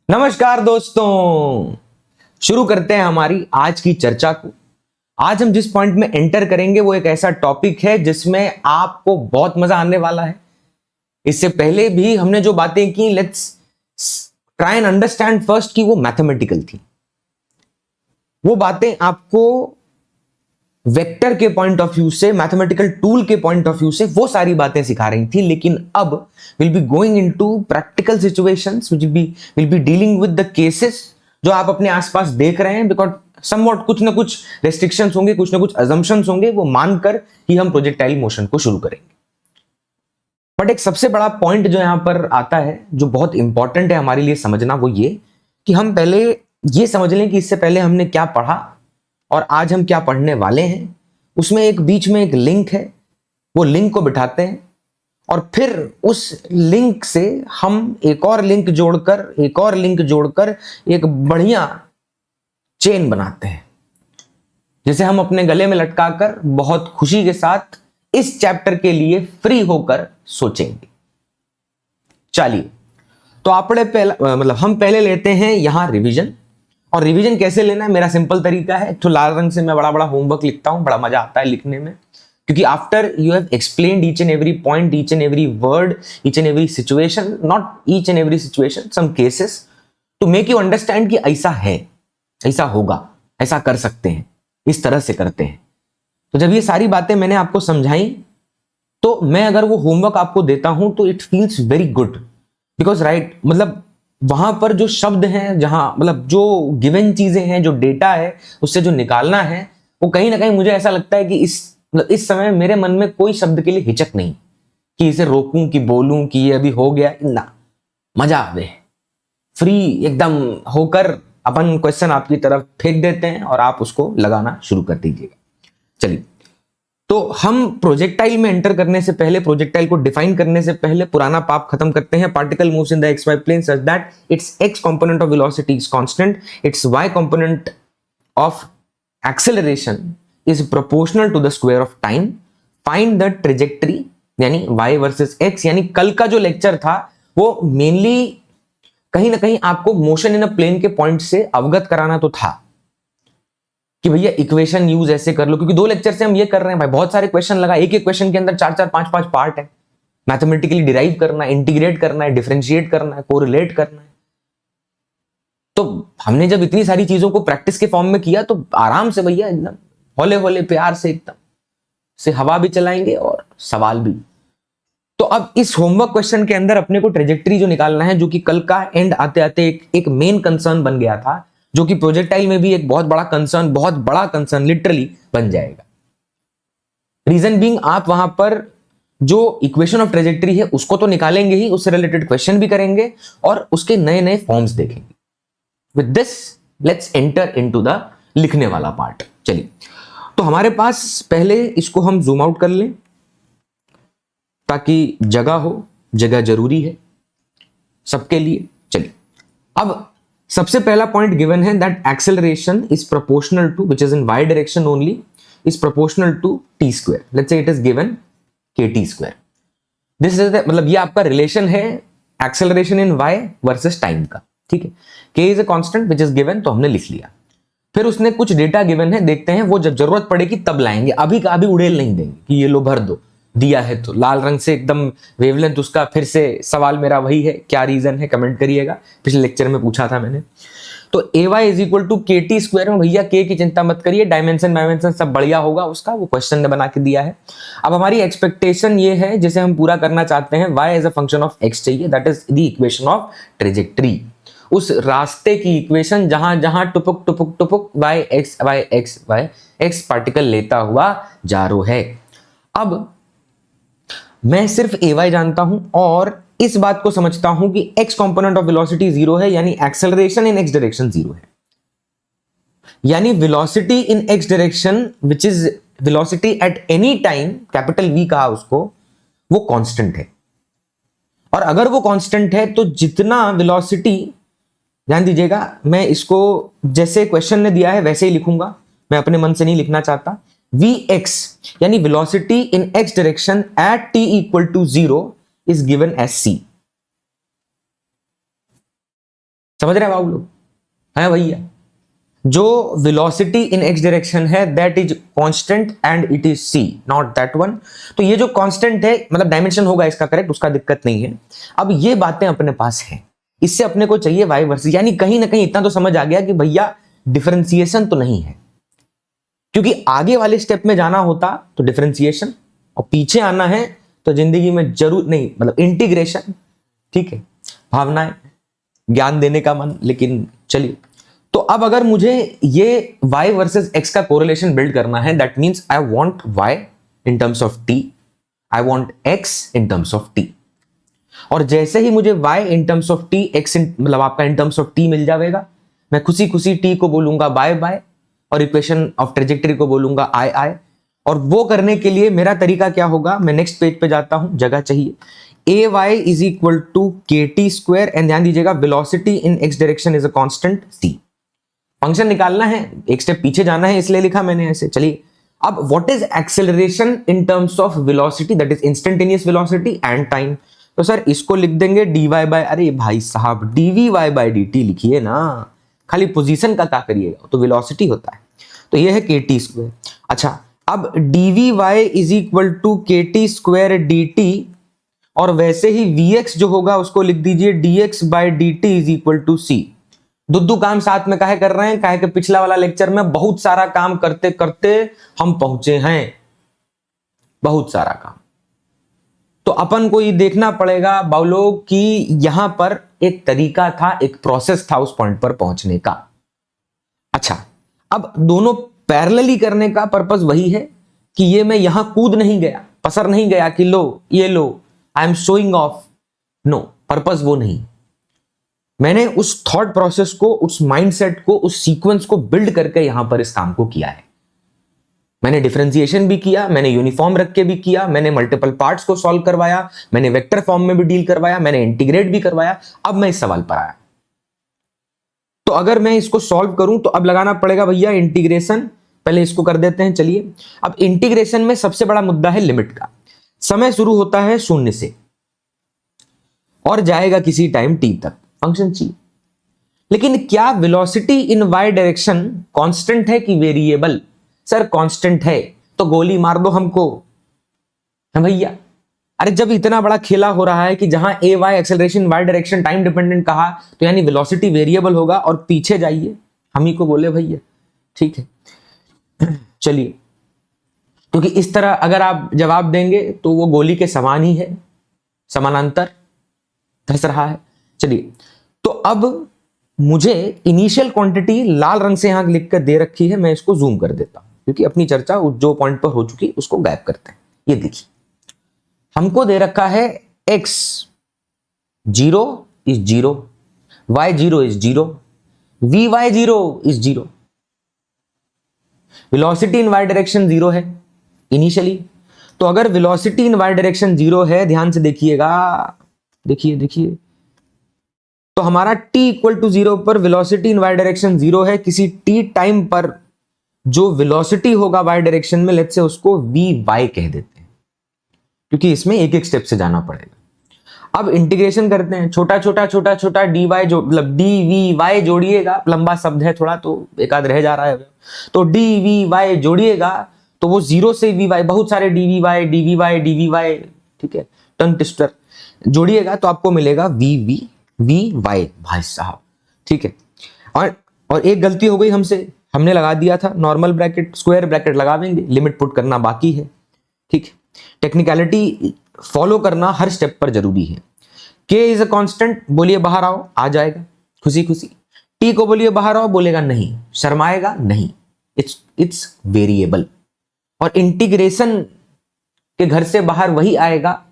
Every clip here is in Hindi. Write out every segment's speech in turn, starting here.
नमस्कार दोस्तों, शुरू करते हैं हमारी आज की चर्चा को। आज हम जिस पॉइंट में एंटर करेंगे वो एक ऐसा टॉपिक है जिसमें आपको बहुत मजा आने वाला है। इससे पहले भी हमने जो बातें की, let's try and understand first कि वो मैथमेटिकल थी। वो बातें आपको वेक्टर के पॉइंट ऑफ व्यू से, मैथमेटिकल टूल के पॉइंट ऑफ व्यू से वो सारी बातें सिखा रही थी, लेकिन अब will be going into practical situations which will be dealing with the cases जो आप अपने आसपास देख रहे हैं। बिकॉज समवॉट कुछ ना कुछ रेस्ट्रिक्शंस होंगे, कुछ ना कुछ अजम्पशंस होंगे, वो मानकर ही हम प्रोजेक्टाइल मोशन को शुरू करेंगे। बट एक सबसे बड़ा पॉइंट जो यहां पर आता है, जो बहुत इंपॉर्टेंट है हमारे लिए समझना, वो ये कि हम पहले ये समझ लें कि इससे पहले हमने क्या पढ़ा और आज हम क्या पढ़ने वाले हैं। उसमें एक बीच में एक लिंक है, वो लिंक को बिठाते हैं और फिर उस लिंक से हम एक और लिंक जोड़कर एक बढ़िया चेन बनाते हैं, जिसे हम अपने गले में लटकाकर बहुत खुशी के साथ इस चैप्टर के लिए फ्री होकर सोचेंगे। चलिए, तो हम पहले लेते हैं यहां रिवीजन। और रिवीजन कैसे लेना है, मेरा सिंपल तरीका है, तो लाल रंग से मैं बड़ा बड़ा होमवर्क लिखता हूं, बड़ा मजा आता है लिखने में, क्योंकि after you have explained each and every point, each and every word, each and every situation, not each and every situation, some cases, to make you understand कि ऐसा है, ऐसा होगा, ऐसा कर सकते हैं, इस तरह से करते हैं। तो जब ये सारी बातें मैंने आपको समझाई, तो मैं अगर वो होमवर्क आपको देता हूं तो it feels very good, because right, मतलब वहां पर जो शब्द हैं, जहां मतलब जो गिवन चीजें हैं, जो डेटा है, उससे जो निकालना है, वो कहीं ना कहीं मुझे ऐसा लगता है कि इस समय मेरे मन में कोई शब्द के लिए हिचक नहीं कि इसे रोकूं, कि बोलूं कि ये अभी हो गया ना। मजा आवे, फ्री एकदम होकर अपन क्वेश्चन आपकी तरफ फेंक देते हैं और आप उसको लगाना शुरू कर दीजिएगा। चलिए, तो हम प्रोजेक्टाइल में एंटर करने से पहले, प्रोजेक्टाइल को डिफाइन करने से पहले पुराना पाप खत्म करते हैं। Particle moves in the x y plane such that its x component of velocity is constant, its y component of acceleration is proportional to the square of time, find the trajectory, यानी y वर्सेस x। यानी कल का जो लेक्चर था वो मेनली कहीं ना कहीं आपको मोशन इन अ प्लेन के पॉइंट से अवगत कराना तो था कि भैया इक्वेशन यूज ऐसे कर लो, क्योंकि 2 लेक्चर से हम ये कर रहे हैं भाई, बहुत सारे क्वेश्चन लगा, एक एक क्वेश्चन के अंदर 4-4 5-5 पार्ट है, मैथमेटिकली डिराइव करना है, इंटीग्रेट करना है, डिफरेंशिएट करना है, कोरिलेट करना है। तो हमने जब इतनी सारी चीजों को प्रैक्टिस के फॉर्म में किया, तो आराम से भैया एकदम हौले हौले प्यार से एकदम से हवा भी चलाएंगे और सवाल भी। तो अब इस होमवर्क क्वेश्चन के अंदर अपने को ट्रेजेक्टरी जो निकालना है, जो कि कल का एंड आते आते एक मेन कंसर्न बन गया था, जो कि प्रोजेक्टाइल में भी एक बहुत बड़ा कंसर्न लिटरली बन जाएगा। रीजन बीइंग, आप वहां पर जो इक्वेशन ऑफ ट्रेजेक्टरी है उसको तो निकालेंगे ही, उससे रिलेटेड क्वेश्चन भी करेंगे और उसके नए नए फॉर्म्स देखेंगे। With this let's enter into the लिखने वाला पार्ट। चलिए, तो हमारे पास पहले इसको हम जूम आउट कर लें ताकि जगह हो, जगह जरूरी है सबके लिए। चलिए, अब सबसे पहला पॉइंट गिवन है that acceleration is proportional to, which is in y direction only, is proportional to t square. Let's say it is given kt square. This is मतलब ये आपका रिलेशन है acceleration in y versus time का, ठीक है। k is a constant which is given, तो हमने लिख लिया। फिर उसने कुछ डेटा गिवन है, देखते हैं वो जब जरूरत पड़ेगी तब लाएंगे, अभी का अभी उड़ेल नहीं देंगे कि ये लो भर दो, दिया है तो लाल रंग से एकदम वेवलेंथ उसका। फिर से सवाल मेरा वही है, क्या रीजन है कमेंट करिएगा, पिछले लेक्चर में पूछा था मैंने। तो ay is equal to k t square में भैया k की चिंता मत करिए, डायमेंशन सब बढ़िया होगा उसका, वो क्वेश्चन ने बना के दिया है। अब हमारी एक्सपेक्टेशन ये है जिसे हम पूरा करना चाहते हैं, y as a function of x चाहिए, that is the equation of trajectory, उस रास्ते की इक्वेशन जहां जहां टुपुक टुपुक टुपुक y x पार्टिकल लेता हुआ जा रो है। अब मैं सिर्फ ay जानता हूं और इस बात को समझता हूं कि x कंपोनेंट ऑफ वेलोसिटी 0 है, यानी एक्सेलरेशन इन x डायरेक्शन 0 है, यानी velocity in x direction which is velocity at any time, capital V कहा उसको, वो कांस्टेंट है। और अगर वो कांस्टेंट है तो जितना वेलोसिटी, ध्यान दीजिएगा, मैं इसको जैसे क्वेश्चन ने दिया है वैसे ही लिखूंगा, मैं अपने मन से नहीं लिखना चाहता। Vx यानी velocity in x direction at t equal to 0 is given as c। समझ रहे हैं आप लोग? है भैया, जो वेलोसिटी इन एक्स डायरेक्शन है that is constant and it is c, not that one. तो ये जो कांस्टेंट है मतलब डायमेंशन होगा इसका करेक्ट, उसका दिक्कत नहीं है। अब ये बातें अपने पास हैं, इससे अपने को चाहिए वाई वर्सेस, यानी कहीं ना कहीं इतना तो समझ आ गया कि भैया डिफरेंशिएशन तो नहीं है, क्योंकि आगे वाले स्टेप में जाना होता तो डिफरेंशिएशन, और पीछे आना है तो जिंदगी में जरूर नहीं, मतलब इंटीग्रेशन। ठीक है, भावनाएं, ज्ञान देने का मन, लेकिन चलिए। तो अब अगर मुझे ये y वर्सेस x का कोरिलेशन बिल्ड करना है, that means I want y in terms of t, I want x in terms of t। और जैसे ही मुझे y in terms of t, x मतलब आपका इन टर्म्स ऑफ t मिल जाएगा, मैं खुशी खुशी t को बोलूंगा बाय बाय, और इक्वेशन ऑफ ट्रेजेक्टरी को बोलूंगा आई आई। और वो करने के लिए मेरा तरीका क्या होगा, मैं नेक्स्ट पेज पे जाता हूं, जगह चाहिए। A y is equal to k t square, and ध्यान दीजिएगा velocity in x direction is a constant c. Function निकालना है, एक स्टेप पीछे जाना है, इसलिए लिखा मैंने ऐसे। चलिए, अब what is acceleration in terms of velocity, that is instantaneous velocity and time. तो सर इसको लिख देंगे डी वाई बाय, अरे भाई साहब d v y by D t लिखिए ना, खाली पोजीशन का क्या करिएगा, तो वेलोसिटी होता है। तो ये है के टी स्क्वायर। अच्छा, अब d v y is equal to k t square d t, और वैसे ही वी एक्स जो होगा उसको लिख दीजिए D X by D T is equal to C. दुद्दू काम साथ में काहे कर रहे हैं, काहे कि पिछला वाला लेक्चर में बहुत सारा काम करते करते हम पहुंचे हैं, बहुत सारा काम। तो अपन को ये देखना पड़ेगा बाउलो कि यहां पर एक तरीका था, एक प्रोसेस था उस पॉइंट पर पहुंचने का। अच्छा, अब दोनों पैरेलली करने का पर्पस वही है कि ये मैं यहां कूद नहीं गया, पसर नहीं गया कि लो ये लो I am showing off, no, purpose वो नहीं। मैंने उस थॉट प्रोसेस को, उस माइंडसेट को, उस सीक्वेंस को बिल्ड करके यहां पर इस काम को किया है। मैंने डिफरेंशिएशन भी किया, मैंने यूनिफॉर्म रख के भी किया, मैंने मल्टीपल पार्ट्स को सॉल्व करवाया, मैंने वेक्टर फॉर्म में भी डील करवाया, मैंने इंटीग्रेट भी करवाया। अब मैं इस सवाल पर आया, तो अगर मैं इसको सॉल्व करूं तो अब लगाना पड़ेगा भैया इंटीग्रेशन। पहले इसको कर देते हैं। चलिए, अब इंटीग्रेशन में सबसे बड़ा मुद्दा है लिमिट का। समय शुरू होता है 0 से और जाएगा किसी टाइम t तक, फंक्शन चाहिए। लेकिन क्या velocity in y direction constant है कि वेरिएबल? सर कांस्टेंट है, तो गोली मार दो हमको, है भैया। अरे जब इतना बड़ा खेला हो रहा है कि जहां A Y acceleration y direction time dependent कहा, तो यानी वेलोसिटी वेरिएबल होगा। और पीछे जाइए, हम ही को बोले भैया, ठीक है। चलिए, क्योंकि इस तरह अगर आप जवाब देंगे तो वो गोली के समान ही है, समानांतर धस रहा है। चलिए, तो अब मुझे इनिशियल क्वांटिटी लाल रंग से यहां लिख कर दे रखी है, मैं इसको जूम कर देता हूं क्योंकि अपनी चर्चा जो पॉइंट पर हो चुकी उसको गायब करते हैं। ये देखिए, हमको दे रखा है x 0 is 0, y 0 is 0, vy 0 is 0। Velocity in y direction 0 है इनिशियली। तो अगर वेलोसिटी इन y डायरेक्शन 0 है, ध्यान से देखिएगा, देखिए, तो हमारा t इक्वल टू 0 पर वेलोसिटी इन y डायरेक्शन 0 है। किसी t टाइम पर जो वेलोसिटी होगा y डायरेक्शन में, लेट्स से उसको vy कह देते हैं, क्योंकि इसमें एक एक स्टेप से जाना पड़ेगा। अब इंटीग्रेशन करते हैं, छोटा छोटा डी वाई जो मतलब डी वी वाई जोड़िएगा, लंबा शब्द है थोड़ा तो एक आध रह जा रहा है, तो डी वी वाई जोड़िएगा तो वो 0 से वी वाई, बहुत सारे डी वी वाई, ठीक है, टंग ट्विस्टर, जोड़िएगा तो आपको मिलेगा वी वाई, भाई साहब, ठीक है। और एक गलती हो गई हमसे, हमने लगा दिया था नॉर्मल ब्रैकेट, स्क्वायर ब्रैकेट लगा देंगे, लिमिट पुट करना बाकी है, ठीक है। टेक्निकलिटी फॉलो करना हर स्टेप पर जरूरी है। k इज अ कांस्टेंट, बोलिए बाहर आओ, आ जाएगा खुशी खुशी। t को बोलिए बाहर आओ, बोलेगा नहीं, शर्माएगा नहीं, इट्स वेरिएबल। और इंटीग्रेशन के घर से बाहर वही आएगा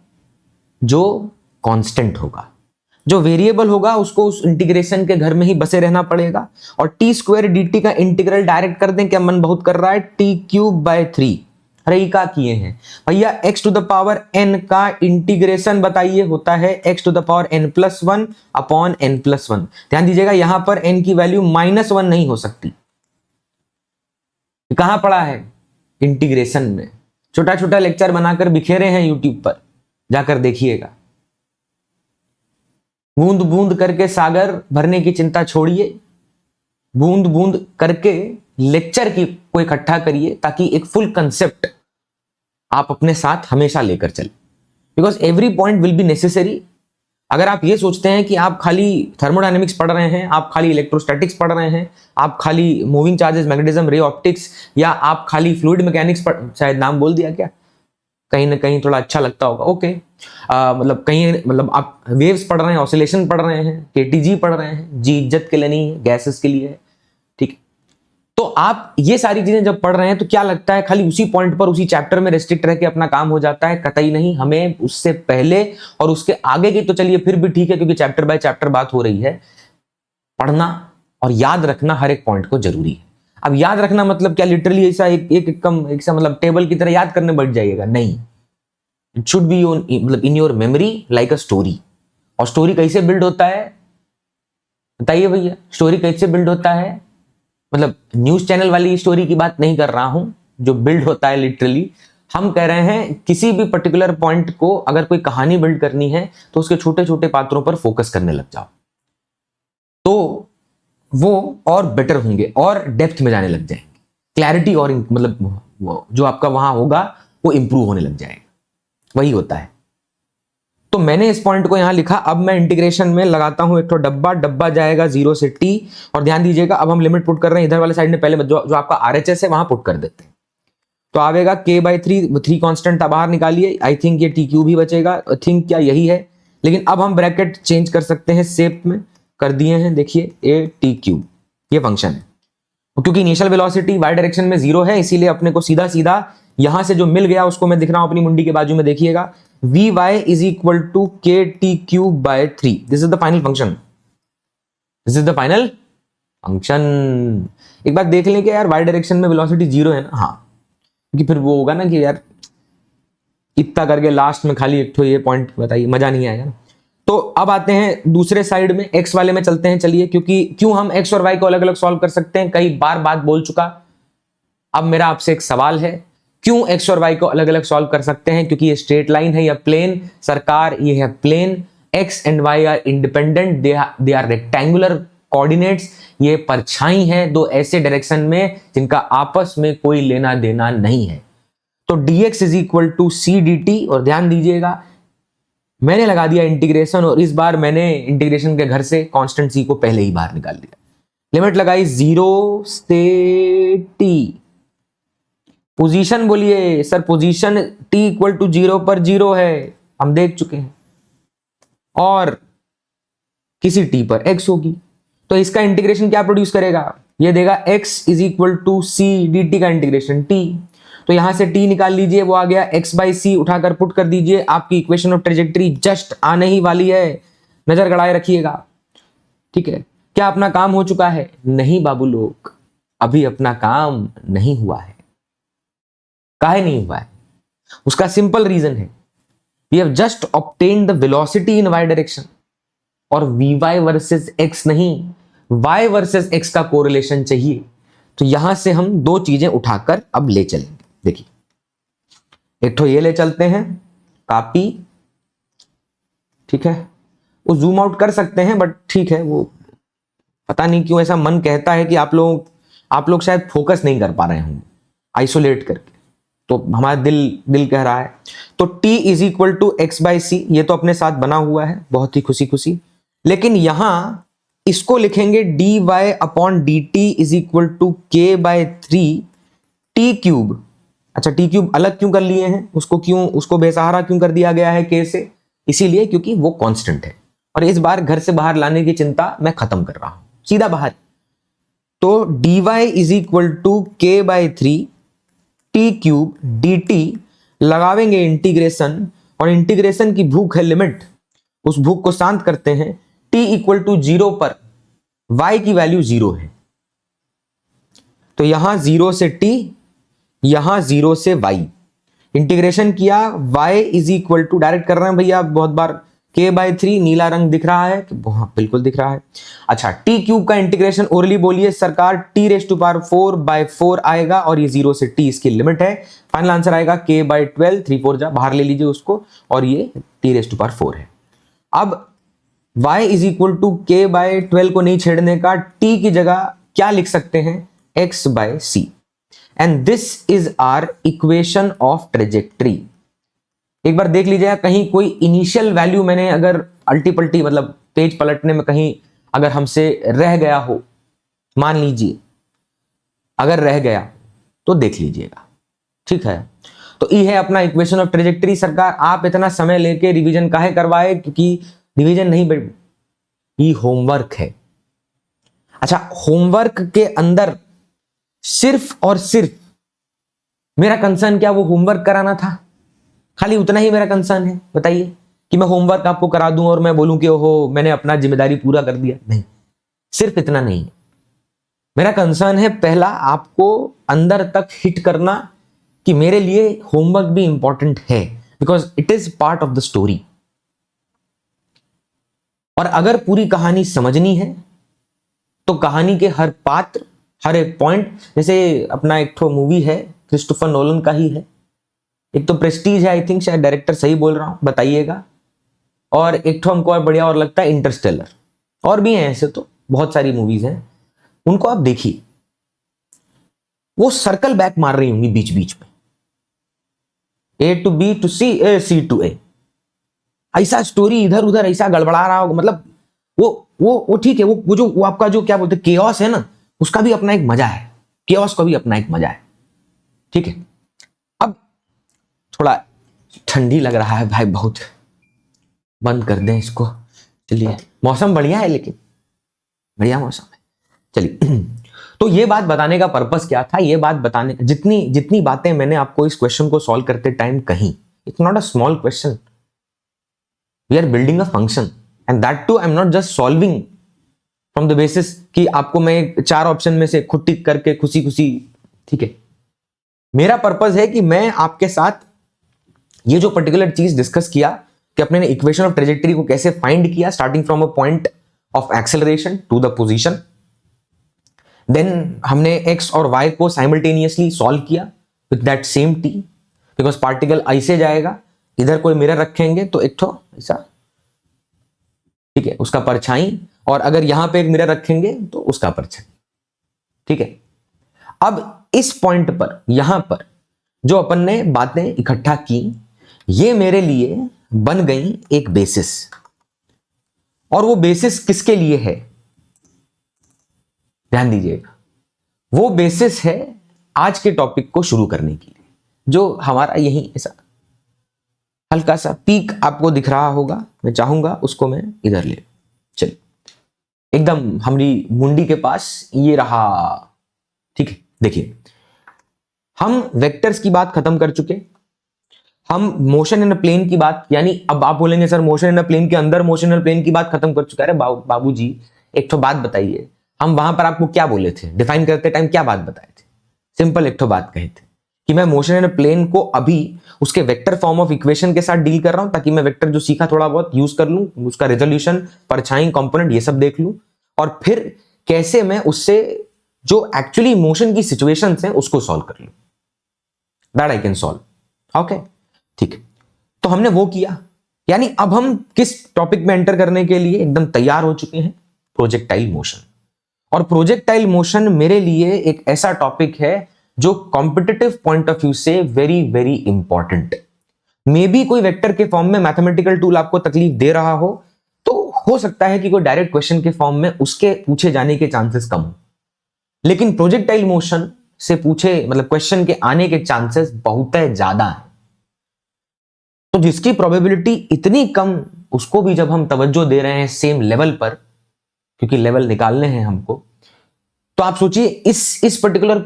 जो कांस्टेंट होगा, जो वेरिएबल होगा उसको उस इंटीग्रेशन के घर में ही बसे रहना पड़ेगा। और टी स्क्वायर डी टी का इंटीग्रल डायरेक्ट कर दें, क्या मन बहुत कर रहा है, टी क्यूब बाय 3। अरे ये क्या किए हैं भैया, x to the power n का इंटीग्रेशन बताइए होता है x to the power n+1 upon n+1। ध्यान दीजिएगा, यहां पर n की वैल्यू -1 नहीं हो सकती। कहां पड़ा है, इंटीग्रेशन में। छोटा छोटा लेक्चर बनाकर बिखेरे हैं यूट्यूब पर, जाकर देखिएगा। बूंद बूंद करके सागर भरने की चिंता छोड़िए, बूंद बूंद करके लेक्चर की को इकट्ठा करिए, ताकि एक फुल कंसेप्ट आप अपने साथ हमेशा लेकर चले, because every point will be necessary. अगर आप ये सोचते हैं कि आप खाली थर्मोडायनेमिक्स पढ़ रहे हैं, आप खाली इलेक्ट्रोस्टैटिक्स पढ़ रहे हैं, आप खाली moving charges, magnetism, ray optics, या आप खाली फ्लूइड मैकेनिक्स पढ़, शायद नाम बोल दिया क्या, कहीं ना कहीं थोड़ा अच्छा लगता होगा, ओके, मतलब कहीं, मतलब आप वेव्स पढ़ रहे हैं, ऑसिलेशन पढ़ रहे हैं, केटीजी पढ़ रहे हैं, जी इज्जत के लिए नहीं है, गैसेस के लिए है, ठीक है। तो आप ये सारी चीजें जब पढ़ रहे हैं तो क्या लगता है खाली उसी पॉइंट पर, उसी चैप्टर में रेस्ट्रिक्ट रह के अपना काम हो जाता है? कतई नहीं, हमें उससे पहले और उसके आगे की तो चलिए फिर भी ठीक है, क्योंकि चैप्टर बाय चैप्टर बात हो रही है। पढ़ना और याद रखना हर एक पॉइंट को जरूरी है। अब याद रखना मतलब क्या लिटरली ऐसा एक कम एक सा मतलब टेबल की तरह याद करने बैठ जाइएगा? नहीं, इट शुड बी मतलब in your memory like a story. और स्टोरी कैसे बिल्ड होता है बताइए भैया, स्टोरी कैसे बिल्ड होता है? मतलब न्यूज चैनल वाली स्टोरी की बात नहीं कर रहा हूं, जो बिल्ड होता है लिटरली। हम कह रहे हैं किसी भी पर्टिकुलर पॉइंट को अगर कोई कहानी बिल्ड करनी है तो उसके छोटे छोटे पात्रों पर फोकस करने लग जाओ, तो वो और बेटर होंगे और डेप्थ में जाने लग जाएंगे, क्लैरिटी और मतलब वो जो आपका वहां होगा वो इंप्रूव होने लग जाएगा, वही होता है। तो मैंने इस पॉइंट को यहां लिखा। अब मैं इंटीग्रेशन में लगाता हूं एक तो डब्बा, डब्बा जाएगा 0 से t, और ध्यान दीजिएगा अब हम लिमिट पुट कर रहे हैं इधर वाले साइड में, पहले जो आपका RHS है वहां पुट कर देते हैं, तो आवेगा k/3, 3 कांस्टेंट बाहर निकालिए, आई थिंक ये टी क्यू भी बचेगा, आई थिंक क्या यही है, लेकिन अब हम ब्रैकेट चेंज कर सकते हैं, शेप में कर दिए हैं, देखिए ए टी क्यू ये फंक्शन है। क्योंकि इनिशियल वेलोसिटी y डायरेक्शन में 0 है, इसीलिए अपने को सीधा सीधा यहां से जो मिल गया उसको मैं दिख रहा हूं अपनी मुंडी के बाजू में, देखिएगा Vy is equal to KT³/3, this is the final function, this is the final function. एक बात देख लें कि यार y डायरेक्शन में वेलोसिटी 0 है ना, हाँ, क्योंकि फिर वो होगा ना कि यार इतना करके लास्ट में खाली एक तो ये पॉइंट बताइए, मजा नहीं आएगा ना। तो अब आते हैं दूसरे साइड में, x वाले में चलते हैं, चलिए, क्योंकि क्यों हम x और y को अलग अलग सॉल्व कर सकते हैं, कई बार बात बोल चुका। अब मेरा आपसे एक सवाल है, क्यों x और y को अलग अलग सॉल्व कर सकते हैं? क्योंकि ये स्ट्रेट लाइन है या प्लेन, सरकार ये है plane, x and y are independent, they are rectangular coordinates, ये परछाई है दो ऐसे डायरेक्शन में जिनका आपस में कोई लेना देना नहीं है। तो dx is equal to c d t, और ध्यान दीजिएगा मैंने लगा दिया इंटीग्रेशन, और इस बार मैंने इंटीग्रेशन के घर से कांस्टेंट c को पहले ही बाहर निकाल दिया, लिमिट लगाई 0 से t, पोजीशन बोलिए sir, position t equal to 0 पर 0 है, हम देख चुके हैं, और किसी t पर x होगी, तो इसका इंटीग्रेशन क्या प्रोड्यूस करेगा, ये देगा x is equal to c d t का इंटीग्रेशन t, तो यहां से t निकाल लीजिए, वो आ गया x/c, उठाकर पुट कर दीजिए, आपकी इक्वेशन ऑफ ट्रेजेक्टरी जस्ट आने ही वाली है, नजर गड़ाए रखिएगा, ठीक है। क्या अपना काम हो चुका है? नहीं बाबू लोग, अभी अपना काम नहीं हुआ है। काहे नहीं हुआ है? उसका सिंपल रीजन है, we have just obtained the velocity in y direction, और vy वर्सेस x नहीं, y वर्सेस x का कोरिलेशन चाहिए। तो यहां से हम दो चीजें उठाकर अब ले चलेंगे, देखिए, एक तो ये ले चलते हैं कॉपी, ठीक है, वो जूम आउट कर सकते हैं बट ठीक है, वो पता नहीं क्यों ऐसा मन कहता है कि आप लोग शायद फोकस नहीं कर पा रहे होंगे आइसोलेट करके, तो हमारा दिल कह रहा है। तो t is equal to x/c, ये तो अपने साथ बना हुआ है बहुत ही खुशी खुशी, लेकिन यहां इसको लिखेंगे dy/dt is equal to k/3 t³। अच्छा, t³ अलग क्यों कर लिए हैं, उसको बेसहारा क्यों कर दिया गया है k से? इसीलिए क्योंकि वो कांस्टेंट है, और इस बार घर से बाहर लाने की चिंता मैं खत्म कर रहा हूं, सीधा बाहर। तो dy is equal to k/3 t³ dt, लगावेंगे इंटीग्रेशन, और इंटीग्रेशन की भूख है लिमिट, उस भूख को शांत करते हैं। t इक्वल टू 0 पर y की वैल्यू 0 है, तो यहां 0 से t, यहां 0 से y, इंटीग्रेशन किया, y is equal to, direct कर रहे हैं भैया बहुत बार, k/3, नीला रंग दिख रहा है, हाँ बिल्कुल दिख रहा है। अच्छा, t³ का इंटीग्रेशन ओरली बोलिए सरकार, t⁴/4 आएगा, और ये 0 से t इसकी लिमिट है, फाइनल आंसर आएगा k/12, 3 4 जा बाहर ले लीजिए उसको, और ये t⁴ है। अब y इज इक्वल टू के बाय 12 को नहीं छेड़ने का, t की जगह क्या लिख सकते हैं, x बाय सी, and this is our equation of trajectory. एक बार देख लीजिएगा, कहीं कोई इनिशियल वैल्यू मैंने अगर अल्टी पल्टी मतलब पेज पलटने में कहीं अगर हमसे रह गया हो, मान लीजिए अगर रह गया तो देख लीजिएगा, ठीक है। तो ये है अपना इक्वेशन ऑफ ट्रेजेक्ट्री। सरकार आप इतना समय लेके रिवीजन काहे करवाए, क्योंकि रिवीजन नहीं, ये होमवर्क है। अच्छा, होमवर्क के अंदर सिर्फ और सिर्फ मेरा कंसर्न क्या वो होमवर्क कराना था, खाली उतना ही मेरा कंसर्न है? बताइए कि मैं होमवर्क आपको करा दूं और मैं बोलूं कि ओहो मैंने अपना जिम्मेदारी पूरा कर दिया। नहीं, सिर्फ इतना नहीं। मेरा कंसर्न है पहला आपको अंदर तक हिट करना कि मेरे लिए होमवर्क भी इंपॉर्टेंट है, because it is part of the story. और अगर पूरी कहानी समझनी है तो कहानी के हर पात्र, हर एक पॉइंट, जैसे अपना एक तो मूवी है क्रिस्टोफर नोलन का ही है, एक तो प्रेस्टीज है, आई थिंक शायद डायरेक्टर सही बोल रहा हूं, बताइएगा, और एक तो हमको और बढ़िया और लगता है इंटरस्टेलर, और भी हैं ऐसे तो बहुत सारी मूवीज हैं, उनको आप देखिए। वो सर्कल बैक मार रही होंगी बीच बीच में, A to B to C, A C to A, ऐसा स्टोरी इधर उधर ऐसा गड़बड़ा रहा होगा। मतलब वो ठीक है, वो आपका जो क्या बोलते केओस है ना, उसका भी अपना एक मजा है, केओस का भी अपना एक मजा है, ठीक है। अब थोड़ा ठंडी लग रहा है भाई बहुत, बंद कर दें इसको। चलिए, मौसम बढ़िया है, लेकिन बढ़िया मौसम है। चलिए तो ये बात बताने का पर्पस क्या था, ये बात बताने, जितनी बातें मैंने आपको इस क्वेश्चन को सॉल्व करते टाइम कही, it's not a small question, we are building a function, and that too I am not just solving from the basis कि आपको मैं 4 ऑप्शन में से खुद टिक करके खुशी खुशी, ठीक है। मेरा पर्पस है कि मैं आपके साथ ये जो पर्टिकुलर चीज डिस्कस किया कि अपने ने इक्वेशन ऑफ ट्रेजेक्टरी को कैसे फाइंड किया, starting from a point of acceleration to the position, then हमने x और y को साइमल्टेनियसली सॉल्व किया with that same t, because particle ऐसे जाएगा, इधर कोई मिरर रखेंगे तो एक तो ऐसा, ठीक है, उसका परछाई, और अगर यहां पे एक मिरर रखेंगे तो उसका परछाई, ठीक है। अब इस पॉइंट पर, यहां पर जो अपन ने बातें इकट्ठा की, ये मेरे लिए बन गई एक बेसिस, और वो बेसिस किसके लिए है, ध्यान दीजिएगा, वो बेसिस है आज के टॉपिक को शुरू करने के लिए, जो हमारा यही ऐसा हल्का सा पीक आपको दिख रहा होगा, मैं चाहूंगा उसको मैं इधर ले, चलिए एकदम हमारी मुंडी के पास ये रहा, ठीक है। देखिए, हम वेक्टर्स की बात खत्म कर चुके, हम मोशन इन अ प्लेन की बात, यानी अब आप बोलेंगे sir motion in a plane के अंदर मोशन इन अ प्लेन की बात खत्म कर चुका है। अरे बाबूजी एक तो बात बताइए, हम वहां पर आपको क्या बोले थे, डिफाइन करते टाइम क्या बात बताए थे, सिंपल एक तो बात कहे थे कि मैं मोशन इन अ प्लेन को अभी उसके वेक्टर फॉर्म ऑफ इक्वेशन के साथ डील कर रहा हूं, ताकि मैं वेक्टर जो सीखा थोड़ा बहुत यूज कर लूं, उसका रेजोल्यूशन, परछाई, कंपोनेंट, ये सब देख लूं, और फिर कैसे मैं उससे जो एक्चुअली मोशन की सिचुएशंस हैं उसको सॉल्व कर लूं, that I can solve. Okay, ठीक है। तो हमने वो किया, यानी अब हम किस टॉपिक में एंटर करने के लिए एकदम तैयार हो चुके हैं, प्रोजेक्टाइल मोशन। और प्रोजेक्टाइल मोशन मेरे लिए एक ऐसा टॉपिक है जो कॉम्पिटिटिव पॉइंट ऑफ व्यू से very very important, may be कोई वेक्टर के फॉर्म में मैथमेटिकल टूल आपको तकलीफ दे रहा हो, तो हो सकता है कि कोई डायरेक्ट क्वेश्चन के फॉर्म में उसके पूछे जाने के चांसेस कम हो, लेकिन प्रोजेक्टाइल मोशन से पूछे मतलब क्वेश्चन के आने के चांसेस बहुत ज्यादा है। तो जिसकी प्रोबेबिलिटी इतनी कम, उसको भी जब हम तवज्जो दे रहे हैं सेम लेवल पर, क्योंकि लेवल निकालने हैं हमको, तो आप सोचिए इस पर्टिकुलर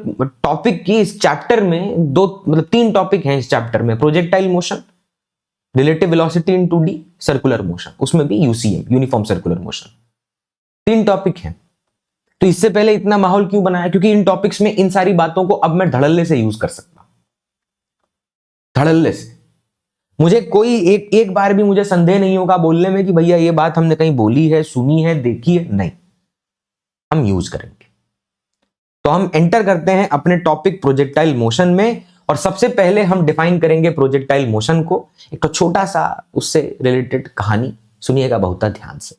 टॉपिक की, इस चैप्टर में मतलब 3 टॉपिक हैं इस चैप्टर में, प्रोजेक्टाइल मोशन, रिलेटिव वेलोसिटी इन 2D, सर्कुलर मोशन, उसमें भी UCM, uniform circular motion, 3 topic हैं। तो इससे पहले इतना माहौल क्यों बनाया, क्योंकि इन टॉपिक्स में इन सारी बातों को अब मैं धड़ल्ले से यूज कर सकता हूं, धड़ल्ले से। मुझे कोई एक बार भी मुझे संदेह नहीं होगा बोलने में कि भैया ये बात हमने कहीं बोली है, सुनी है, देखी है, नहीं, हम यूज करेंगे। तो हम एंटर करते हैं अपने टॉपिक प्रोजेक्टाइल मोशन में, और सबसे पहले हम डिफाइन करेंगे प्रोजेक्टाइल मोशन को। एक तो छोटा सा उससे रिलेटेड कहानी सुनिएगा बहुत ध्यान से।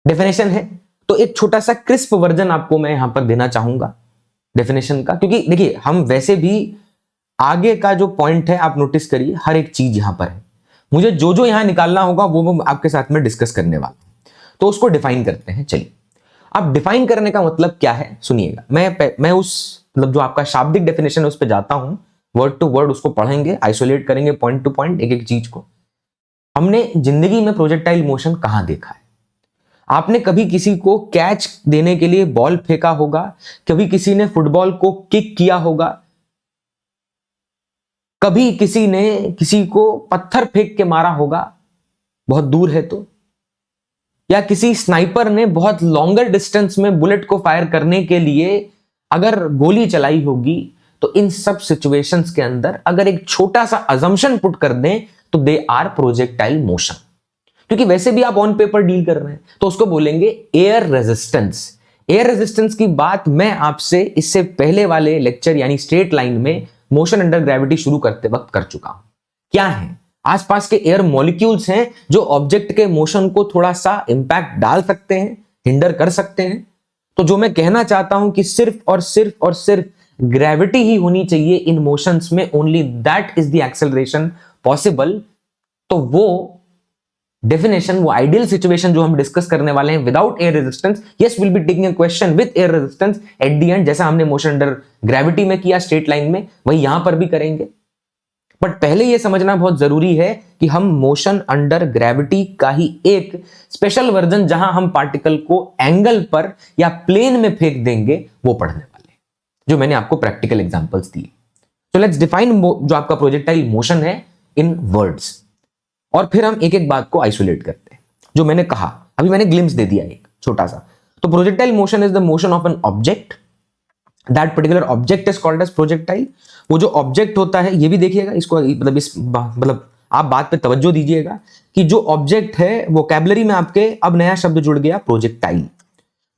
डेफिनेशन है, तो एक छोटा सा क्रिस्प वर्जन आपको मैं यहां पर देना चाहूंगा डेफिनेशन का, क्योंकि देखिए हम वैसे भी आगे का जो पॉइंट है आप नोटिस करिए, हर एक चीज यहां पर है, मुझे जो जो यहां निकालना होगा वो मैं आपके साथ में डिस्कस करने वाला हूं। तो उसको डिफाइन करते हैं। चलिए, अब डिफाइन करने का मतलब क्या है सुनिएगा, मैं उस मतलब जो आपका शाब्दिक डेफिनेशन है उस पर जाता हूं, वर्ड टू वर्ड उसको पढ़ेंगे, आइसोलेट करेंगे पॉइंट टू पॉइंट एक एक चीज को। हमने जिंदगी में प्रोजेक्टाइल मोशन कहां देखा है? आपने कभी किसी को कैच देने के लिए बॉल फेंका होगा, कभी किसी ने फुटबॉल को किक किया होगा, कभी किसी ने किसी को पत्थर फेंक के मारा होगा बहुत दूर है तो, या किसी स्नाइपर ने बहुत लॉन्गर डिस्टेंस में बुलेट को फायर करने के लिए अगर गोली चलाई होगी, तो इन सब सिचुएशंस के अंदर अगर एक छोटा सा अजम्पशन पुट कर दें तो दे आर प्रोजेक्टाइल मोशन। क्योंकि वैसे भी आप ऑन पेपर डील कर रहे हैं तो उसको बोलेंगे एयर रेजिस्टेंस। एयर रेजिस्टेंस की बात मैं आपसे इससे पहले वाले लेक्चर यानी स्ट्रेट लाइन में मोशन अंडर ग्रेविटी शुरू करते वक्त कर चुका हूं। क्या है? आसपास के एयर मॉलिक्यूल्स हैं जो ऑब्जेक्ट के मोशन को थोड़ा सा इंपैक्ट डाल सकते हैं, हिंडर कर सकते हैं। तो जो मैं कहना चाहता हूं कि सिर्फ और सिर्फ और सिर्फ ग्रेविटी ही होनी चाहिए इन मोशंस में, only that is the acceleration possible. तो वो डेफिनेशन, वो आइडियल सिचुएशन जो हम डिस्कस करने वाले हैं without air resistance, yes will be taking a question with air resistance at the end, जैसा हमने मोशन अंडर ग्रेविटी में किया स्ट्रेट लाइन में, वही यहां पर भी करेंगे। बट पहले यह समझना बहुत जरूरी है कि हम मोशन अंडर ग्रेविटी का ही एक स्पेशल वर्जन, जहां हम पार्टिकल को एंगल पर या प्लेन में फेंक देंगे, वो पढ़ने वाले हैं, जो मैंने आपको प्रैक्टिकल एग्जांपल्स दिए। तो लेट्स डिफाइन जो आपका प्रोजेक्टाइल मोशन है इन वर्ड्स, और फिर हम एक एक बात को आइसोलेट करते हैं। जो मैंने कहा, अभी मैंने ग्लिम्स दे दिया एक छोटा सा। तो projectile motion is the motion of an object, that particular object is called as projectile. वो जो ऑब्जेक्ट होता है, ये भी देखिएगा इसको, मतलब आप बात पे तवज्जो दीजिएगा कि जो ऑब्जेक्ट है, वोकैबुलरी में आपके अब नया शब्द जुड़ गया प्रोजेक्टाइल।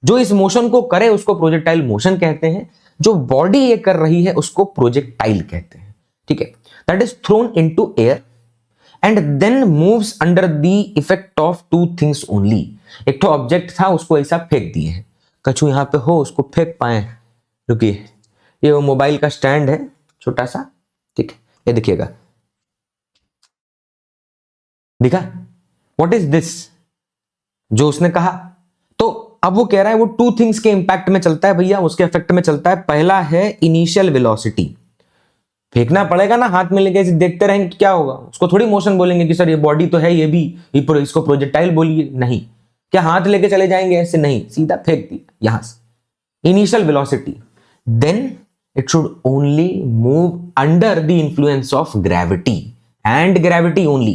जो इस मोशन को करे उसको प्रोजेक्टाइल मोशन कहते हैं, जो बॉडी ये कर रही है उसको प्रोजेक्टाइल कहते हैं। ठीक है, that is thrown into air and then moves under the effect of two things only. एक तो ऑब्जेक्ट था, उसको ऐसा फेंक दिए हैं, कछु यहां पे हो उसको फेंक पाए। रुकिए, ये वो मोबाइल का स्टैंड है छोटा सा, ठीक है, ये देखिएगा, दिखा? व्हाट इज दिस जो उसने कहा? तो अब वो कह रहा है वो टू थिंग्स के इंपैक्ट में चलता है भैया, उसके इफेक्ट में चलता है। पहला है इनिशियल वेलोसिटी, फेंकना पड़ेगा ना, हाथ में लेके देखते रहेंगे तो क्या होगा? उसको थोड़ी मोशन बोलेंगे कि सर ये बॉडी तो है, ये भी इसको प्रोजेक्टाइल बोलिए, नहीं। क्या हाथ लेके चले जाएंगे ऐसे? नहीं, सीधा फेंक दिया यहां से, initial velocity. Then it should only move under the influence of gravity and gravity only।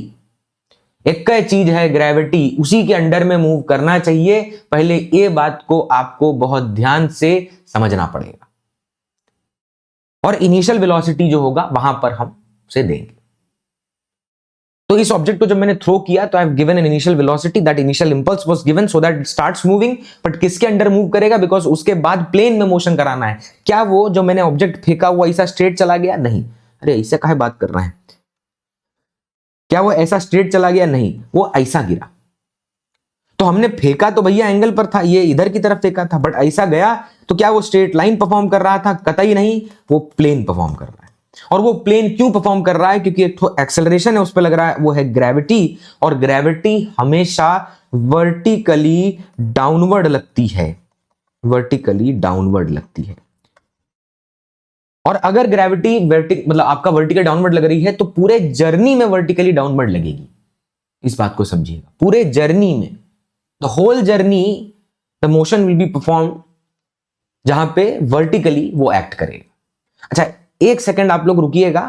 एक का चीज है ग्रेविटी, उसी के अंडर में मूव करना चाहिए। पहले ये बात को आपको बहुत ध्यान से समझना पड़ेगा, और इनिशियल वेलोसिटी जो होगा वहां पर हम उसे देंगे। तो इस ऑब्जेक्ट को जब मैंने थ्रो किया तो I have given an initial velocity, that initial impulse was given so that it starts moving. But किसके अंडर मूव करेगा? बिकॉज उसके बाद प्लेन में मोशन कराना है। क्या वो जो मैंने ऑब्जेक्ट फेंका वो ऐसा स्ट्रेट चला गया? नहीं। अरे ऐसे काहे बात कर रहे हैं? क्या वो ऐसा स्ट्रेट चला गया? नहीं, वो ऐसा गिरा। तो हमने फेंका तो भैया एंगल पर था, ये इधर की तरफ फेंका था, बट ऐसा गया तो क्या वो स्ट्रेट लाइन परफॉर्म कर रहा था? कतई नहीं, वो प्लेन परफॉर्म कर रहा है। और वो प्लेन क्यों परफॉर्म कर रहा है? क्योंकि एक तो एक्सेलरेशन है उस पर लग रहा है, वो है ग्रेविटी, और ग्रेविटी हमेशा वर्टिकली डाउनवर्ड लगती है, वर्टिकली डाउनवर्ड लगती है। और अगर ग्रेविटी मतलब आपका वर्टिकल डाउनवर्ड लग रही है तो पूरे जर्नी में वर्टिकली डाउनवर्ड लगेगी। इस बात को समझिएगा, पूरे जर्नी में, the whole journey the motion will be perform जहां पे वर्टिकली वो एक्ट करेगा। अच्छा, एक सेकंड आप लोग रुकिएगा,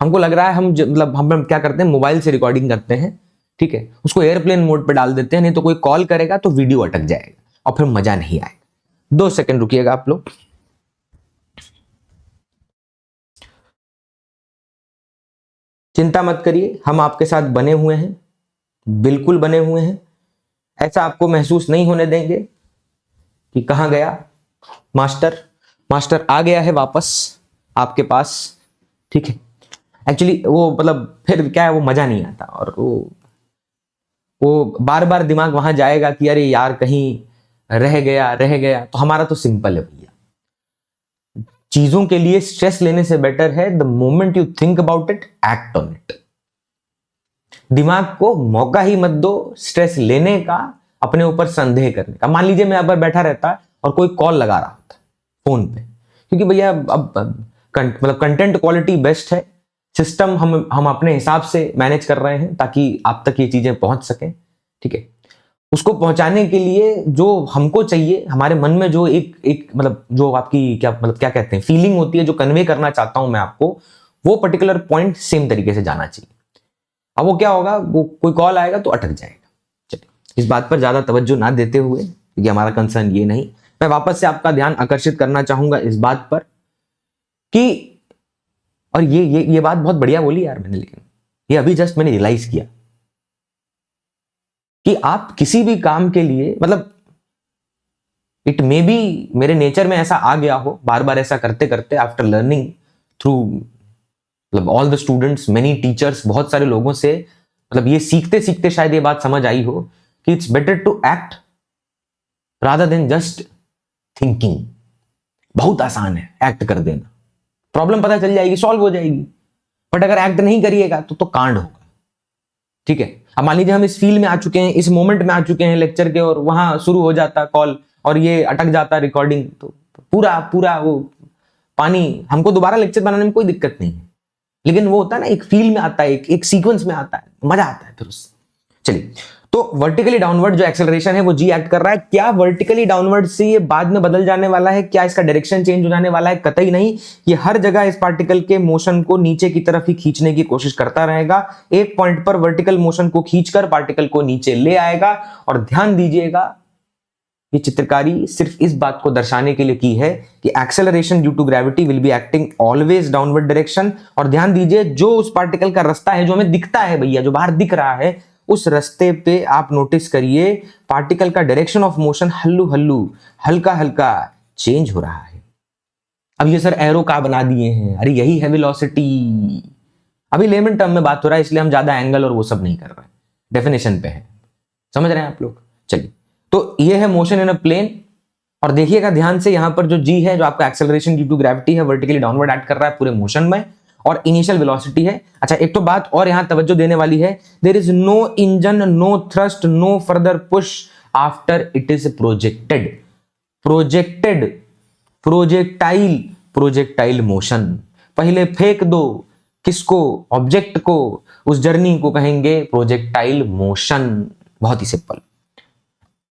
हमको लग रहा है हम क्या करते हैं, मोबाइल से रिकॉर्डिंग करते हैं, ठीक है, उसको एयरप्लेन मोड पे डाल देते हैं, नहीं तो कोई कॉल करेगा तो वीडियो अटक जाएगा और फिर मजा नहीं आएगा। 2 सेकंड रुकिएगा आप लोग। चिंता मत करिए, हम आपके साथ बने हुए हैं, बिल्कुल बने हुए हैं। ऐसा आपको महसूस नहीं होने देंगे कि कहां गया मास्टर। मास्टर आ गया है वापस आपके पास, ठीक है। एक्चुअली वो मतलब फिर क्या है, वो मजा नहीं आता, और वो वो बार बार दिमाग वहां जाएगा कि अरे यार कहीं रह गया। तो हमारा तो सिंपल है भैया, चीजों के लिए स्ट्रेस लेने से बेटर है the moment you think about it, act on it. दिमाग को मौका ही मत दो स्ट्रेस लेने का, अपने ऊपर संदेह करने का। मान लीजिए मैं यहाँ पर बैठा रहता और कोई कॉल लगा रहा था फोन पे, क्योंकि भैया अब मतलब कंटेंट क्वालिटी बेस्ट है, सिस्टम हम अपने हिसाब से मैनेज कर रहे हैं ताकि आप तक ये चीजें पहुंच सकें, ठीक है। उसको पहुंचाने के लिए जो हमको चाहिए, हमारे मन में जो एक मतलब जो आपकी क्या कहते हैं फीलिंग होती है, जो कन्वे करना चाहता हूं मैं आपको, वो पर्टिकुलर पॉइंट सेम तरीके से जाना चाहिए। अब वो क्या होगा, वो कोई कॉल आएगा तो अटक जाएगा। चलिए, इस बात पर ज्यादा तवज्जो ना देते हुए, क्योंकि हमारा कंसर्न ये नहीं, मैं वापस से आपका ध्यान आकर्षित करना चाहूंगा इस बात पर कि, और ये बात बहुत बढ़िया बोली यार मैंने, लेकिन ये अभी जस्ट मैंने रियलाइज किया कि आप किसी भी काम के लिए, मतलब इट मे बी मेरे नेचर में ऐसा आ गया हो, बार बार ऐसा करते करते, आफ्टर लर्निंग थ्रू मतलब all the students, many teachers, बहुत सारे लोगों से, मतलब ये सीखते सीखते शायद ये बात समझ आई हो कि it's better to act rather than just thinking. बहुत आसान है एक्ट कर देना, प्रॉब्लम पता चल जाएगी, सॉल्व हो जाएगी। बट अगर एक्ट नहीं करिएगा तो कांड होगा, ठीक है। अब मान लीजिए हम इस फील्ड में आ चुके हैं, इस मोमेंट में आ चुके हैं लेक्चर के, और वहां शुरू हो जाता कॉल और ये अटक जाता रिकॉर्डिंग, तो पूरा वो पानी, हमको दोबारा लेक्चर बनाने में कोई दिक्कत नहीं है, लेकिन वो होता है ना, एक फील में आता है, एक सीक्वेंस में आता है, मजा आता है फिर उससे। चलिए, तो वर्टिकली डाउनवर्ड जो एक्सेलरेशन है वो जी एक्ट कर रहा है। क्या वर्टिकली डाउनवर्ड से ये बाद में बदल जाने वाला है? क्या इसका डायरेक्शन चेंज हो जाने वाला है? कतई नहीं, ये हर जगह इस पार्टिकल के मोशन को नीचे की तरफ ही खींचने की कोशिश करता रहेगा। एक पॉइंट पर वर्टिकल मोशन को खींचकर पार्टिकल को नीचे ले आएगा। और ध्यान दीजिएगा, ये चित्रकारी सिर्फ इस बात को दर्शाने के लिए की है कि acceleration due to gravity will be acting always downward direction. और ध्यान दीजिए, जो उस पार्टिकल का रास्ता है, जो हमें दिखता है भैया, जो बाहर दिख रहा है, उस रास्ते पे आप नोटिस करिए पार्टिकल का डायरेक्शन ऑफ मोशन हल्का हल्का चेंज हो रहा है। अब ये सर एरो का बना दिए हैं, अरे यही है वेलोसिटी। अभी लेमन टर्म में बात हो रहा है, इसलिए हम ज्यादा एंगल और वो सब नहीं कर रहे, डेफिनेशन पे है, समझ रहे हैं आप लोग। चलिए, तो ये है मोशन इन अ प्लेन। और देखिएगा ध्यान से, यहां पर जो जी है, जो आपका एक्सेलरेशन ड्यू टू ग्रेविटी है, वर्टिकली डाउनवर्ड एक्ट कर रहा है पूरे मोशन में, और इनिशियल वेलोसिटी है। अच्छा, एक तो बात और यहां तवज्जो देने वाली है, there is no engine, no thrust, no further push after it is projected. Projectile motion. पहले फेंक दो किसको? ऑब्जेक्ट को। उस जर्नी को कहेंगे प्रोजेक्टाइल मोशन। बहुत ही simple.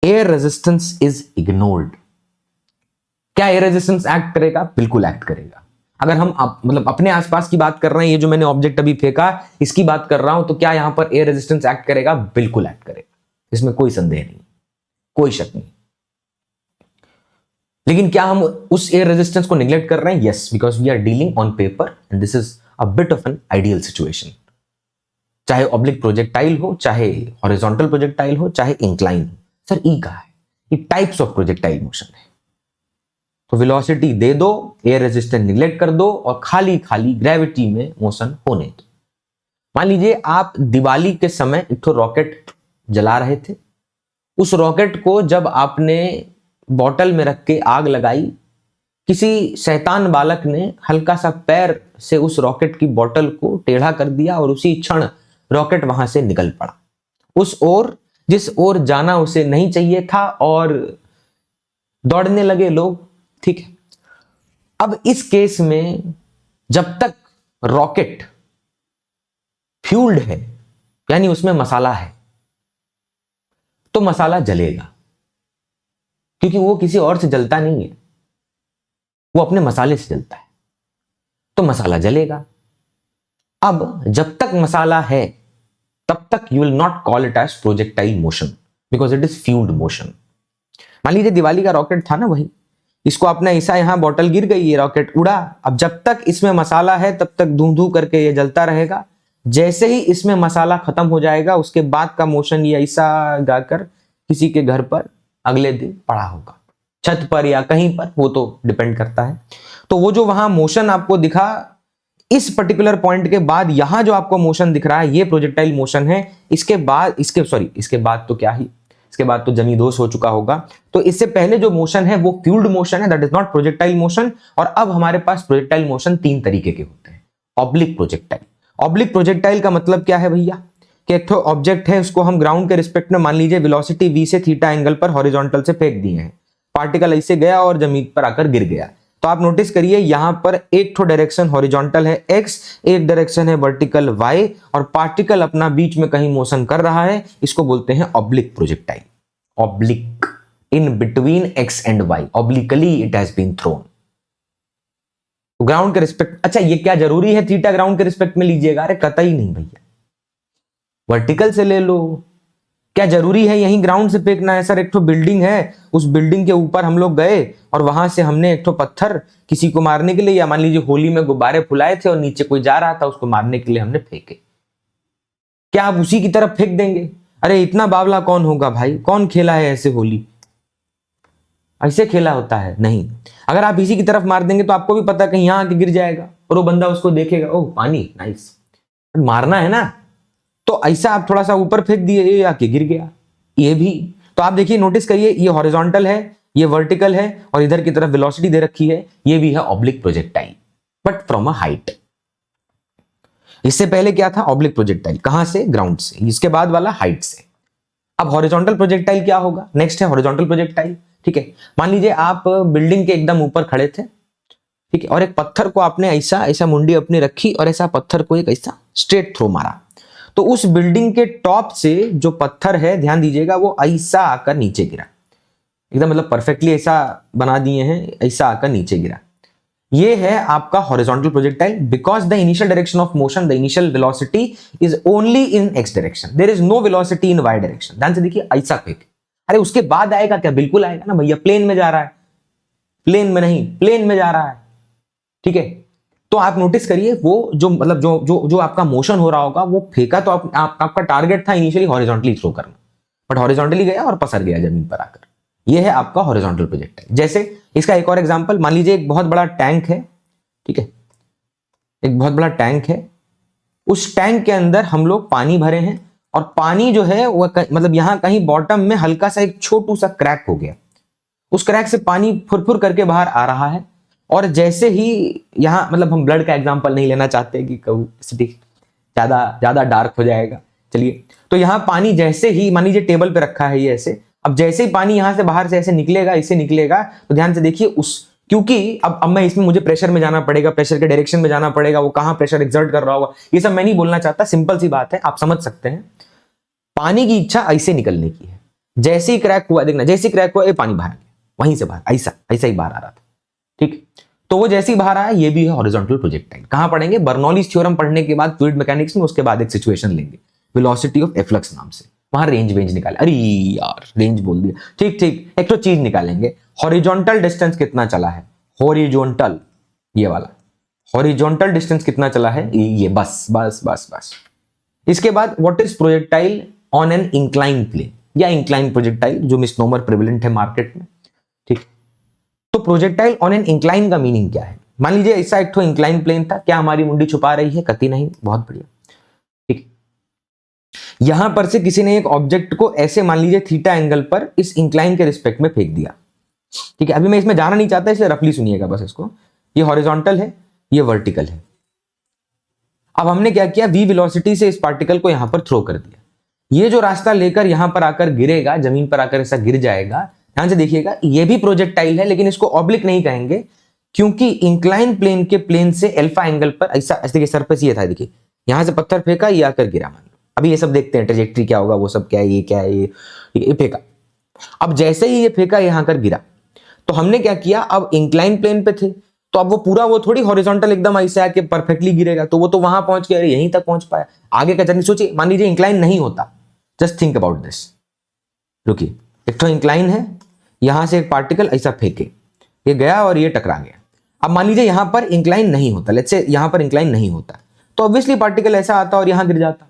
Air resistance is ignored. क्या एयर रेजिस्टेंस एक्ट करेगा? बिल्कुल एक्ट करेगा। अगर हम मतलब अपने आसपास की बात कर रहे हैं, ये जो मैंने ऑब्जेक्ट अभी फेंका इसकी बात कर रहा हूं, तो क्या यहां पर एयर रेजिस्टेंस एक्ट करेगा? बिल्कुल एक्ट करेगा, इसमें कोई संदेह नहीं, कोई शक नहीं। लेकिन क्या हम उस एयर रेजिस्टेंस को निग्लेक्ट कर रहे हैं? Yes, because we are dealing on paper and this is a bit of an ideal situation. चाहे ऑब्लिक प्रोजेक्टाइल हो, चाहे हॉरिजॉन्टल प्रोजेक्टाइल हो, चाहे इंक्लाइन हो। सर ई कहा है, ये टाइप्स ऑफ प्रोजेक्टाइल मोशन है। तो वेलोसिटी दे दो, एयर रेजिस्टेंस निग्लेक्ट कर दो, और खाली ग्रेविटी में मोशन होने दो। मान लीजिए आप दिवाली के समय एक तो रॉकेट जला रहे थे। उस रॉकेट को जब आपने बॉटल में रख के आग लगाई, किसी शैतान बालक ने हल्का सा पैर से उस रॉकेट की बॉटल को टेढ़ा कर दिया, और उसी क्षण रॉकेट वहां से निकल पड़ा उस ओर जिस ओर जाना उसे नहीं चाहिए था, और दौड़ने लगे लोग, ठीक है। अब इस केस में जब तक रॉकेट फ्यूल्ड है, यानी उसमें मसाला है, तो मसाला जलेगा, क्योंकि वो किसी और से जलता नहीं है, वो अपने मसाले से जलता है, तो मसाला जलेगा। अब जब तक मसाला है तब तक you will not call it as projectile motion, because it is fueled motion. मान लीजिए दिवाली का रॉकेट था ना, वही, इसको आपने ऐसा, यहां बॉटल गिर गई, ये रॉकेट उड़ा। अब जब तक इसमें मसाला है तब तक धू धू करके ये जलता रहेगा। जैसे ही इसमें मसाला खत्म हो जाएगा, उसके बाद का मोशन ये ऐसा गाकर किसी के घर पर अगले दिन पड़ा होगा, छत पर या कहीं पर, वो तो डिपेंड करता है। तो वो जो वहां मोशन आपको दिखा, इस पर्टिकुलर पॉइंट के बाद यहां जो आपको मोशन दिख रहा है ये प्रोजेक्टाइल मोशन है। इसके बाद तो क्या ही, इसके बाद तो जमींदोज हो चुका होगा। तो इससे पहले जो मोशन है वो फ्यूल्ड मोशन है, that is not projectile motion. और अब हमारे पास प्रोजेक्टाइल मोशन 3 तरीके के होते हैं। ऑब्लिक प्रोजेक्टाइल, ऑब्लिक प्रोजेक्टाइल का मतलब क्या है भैया कि एक तो ऑब्जेक्ट है, उसको हम ग्राउंड के रिस्पेक्ट में मान लीजिए वेलोसिटी v से थीटा एंगल पर हॉरिजॉन्टल से फेंक दिए हैं। पार्टिकल ऐसे गया और जमीन पर आकर गिर गया। तो आप नोटिस करिए यहां पर एक तो डायरेक्शन हॉरिजॉन्टल है x, एक डायरेक्शन है वर्टिकल y, और पार्टिकल अपना बीच में कहीं मोशन कर रहा है। इसको बोलते हैं oblique projectile. Oblique, in between x and y, obliquely it has been thrown. Ground के रिस्पेक्ट, अच्छा ये क्या जरूरी है थीटा ग्राउंड के रिस्पेक्ट में लीजिएगा? अरे कतई नहीं भैया, वर्टिकल से ले लो। क्या जरूरी है यहीं ग्राउंड से फेंकना है? सर एक तो बिल्डिंग है, उस बिल्डिंग के ऊपर हम लोग गए और वहां से हमने एक तो पत्थर किसी को मारने के लिए, या मान लीजिए होली में गुब्बारे फुलाए थे और नीचे कोई जा रहा था उसको मारने के लिए हमने फेंके, क्या आप उसी की तरफ फेंक देंगे? अरे इतना बावला कौन होगा भाई? कौन खेला है ऐसे होली? ऐसे खेला होता है? नहीं। अगर आप इसी की तरफ मार देंगे तो आपको भी पता कहीं यहां आके गिर जाएगा और वो बंदा उसको देखेगा, ओह पानी नाइस, मारना है ना। तो ऐसा आप थोड़ा सा ऊपर फेंक दिए, ये आके गिर गया। ये भी तो आप देखिए, नोटिस करिए, ये हॉरिजॉन्टल है, ये वर्टिकल है, और इधर की तरफ वेलोसिटी दे रखी है। ये भी है oblique projectile, but from a height. इससे पहले क्या था? ऑब्लिक प्रोजेक्टाइल कहां से? ग्राउंड से। इसके बाद वाला हाइट से। अब हॉरिजॉन्टल प्रोजेक्टाइल क्या होगा? नेक्स्ट है हॉरिजॉन्टल प्रोजेक्टाइल। ठीक है, मान लीजिए आप बिल्डिंग के एकदम ऊपर खड़े थे, ठीक है, और एक पत्थर को आपने ऐसा ऐसा मुंडी अपनी रखी और ऐसा पत्थर को एक ऐसा स्ट्रेट थ्रो मारा। तो उस बिल्डिंग के टॉप से जो पत्थर है, ध्यान दीजिएगा, वो ऐसा आकर नीचे गिरा। एकदम मतलब परफेक्टली ऐसा बना दिए हैं, ऐसा आकर नीचे गिरा। ये है आपका horizontal projectile, because the initial direction of motion, the initial velocity is only in x direction, there is no velocity in y direction. ध्यान से देखिए, ऐसा फेंक। अरे उसके बाद आएगा क्या? बिल्कुल आएगा ना भैया, प्लेन में जा रहा है। प्लेन में नहीं, प्लेन में जा रहा है। ठीक है, तो आप नोटिस करिए, वो जो मतलब जो जो जो आपका मोशन हो रहा होगा, वो फेंका तो आपका टारगेट था इनिशियली हॉरिजॉन्टली थ्रो करना, बट हॉरिजॉन्टली गया और पसर गया जमीन पर आकर। ये है आपका हॉरिजॉन्टल प्रोजेक्टाइल। जैसे इसका एक और एग्जांपल, मान लीजिए एक बहुत बड़ा टैंक है, ठीक है, एक बहुत बड़ा टैंक है। उस टैंक के अंदर हम लोग पानी भरे हैं, और पानी जो है वो मतलब यहां कहीं बॉटम में हल्का सा एक छोटू सा क्रैक हो गया। उस क्रैक से पानी फुरफुर करके बाहर आ रहा है। और जैसे ही यहां, मतलब हम ब्लड का एग्जांपल नहीं लेना चाहते कि ज्यादा ज्यादा डार्क हो जाएगा, चलिए। तो यहां पानी जैसे ही, मान लीजिए टेबल पे रखा है ये ऐसे, अब जैसे ही पानी यहां से बाहर से ऐसे निकलेगा, इससे निकलेगा, तो ध्यान से देखिए, क्योंकि अब मैं इसमें मुझे प्रेशर में जाना पड़ेगा, प्रेशर के डायरेक्शन में जाना पड़ेगा, वो कहां प्रेशर एक्सर्ट कर रहा होगा, ये सब मैं नहीं बोलना चाहता, सिंपल सी बात है, आप समझ सकते हैं। पानी की इच्छा ऐसे निकलने की है। जैसे ही क्रैक हुआ, देखना, जैसे ही क्रैक हुआ, ये पानी बाहर गया, वहीं से बाहर ऐसा ऐसा ही बाहर आ रहा था। ठीक, तो वो जैसे ही बाहर आया, ये भी है हॉरिजॉन्टल प्रोजेक्टाइल। कहां पढ़ेंगे? बर्नौलीज थ्योरम पढ़ने के बाद फ्लूइड मैकेनिक्स में, उसके बाद एक सिचुएशन लेंगे वेलोसिटी ऑफ एफ्लक्स नाम से, वहां रेंज निकाले। अरे यार रेंज बोल दिया, ठीक ठीक, एक तो चीज निकालेंगे, हॉरिजॉन्टल डिस्टेंस कितना चला है, हॉरिजॉन्टल, ये वाला हॉरिजॉन्टल डिस्टेंस कितना चला है, ये बस बस बस बस। इसके बाद what is projectile on an incline plane, या इंक्लाइन प्रोजेक्टाइल, जो मिसनोमर प्रिवेलेंट है मार्केट में। ठीक, तो प्रोजेक्टाइल ऑन एन इंक्लाइन का मीनिंग क्या है? मान लीजिए ऐसा एक तो इंक्लाइन प्लेन था, क्या हमारी मुंडी छुपा रही है? कतई नहीं, बहुत बढ़िया। ठीक, यहां पर से किसी ने एक ऑब्जेक्ट को ऐसे, मान लीजिए थीटा एंगल पर, इस इंक्लाइन के रिस्पेक्ट में फेंक दिया। ठीक है, अभी मैं इसमें जाना नहीं चाहता, इसलिए रफली सुनिएगा बस इसको। ये हॉरिजॉन्टल है, ये वर्टिकल है। अब हमने क्या किया, v वेलोसिटी से इस पार्टिकल को यहां पर थ्रो कर दिया। ये जो रास्ता लेकर यहां पर आकर गिरेगा, जमीन पर आकर ऐसा गिर जाएगा। ध्यान से देखिएगा, ये भी प्रोजेक्टाइल है, लेकिन इसको ऑब्लिक नहीं कहेंगे, क्योंकि इंक्लाइन प्लेन के प्लेन से अल्फा एंगल पर ऐसा, देखिए सरफेस ये था, देखिए यहां से पत्थर फेंका, ये आकर गिरा। मान लो अभी ये सब देखते हैं, ट्रेजेक्ट्री क्या होगा, वो सब क्या है, ये क्या है, ये फेंका। अब जैसे ही ये फेंका, यहां कर गिरा, तो हमने क्या किया, अब इंक्लाइन प्लेन पे थे, तो अब वो पूरा, वो थोड़ी हॉरिजॉन्टल एकदम ऐसे आके परफेक्टली गिरेगा, तो वो तो वहां पहुंच गया, यहीं तक पहुंच पाया। आगे का जर्नी सोचिए, मान लीजिए इंक्लाइन नहीं होता, जस्ट थिंक अबाउट दिस। रुकिए, एक तो इंक्लाइन है, यहां से एक पार्टिकल ऐसा फेंके, ये गया और ये टकरा गया। अब मान लीजिए यहां पर इंक्लाइन नहीं होता, लेट्स से यहां पर इंक्लाइन नहीं होता, तो ऑब्वियसली पार्टिकल ऐसा आता और यहां गिर जाता।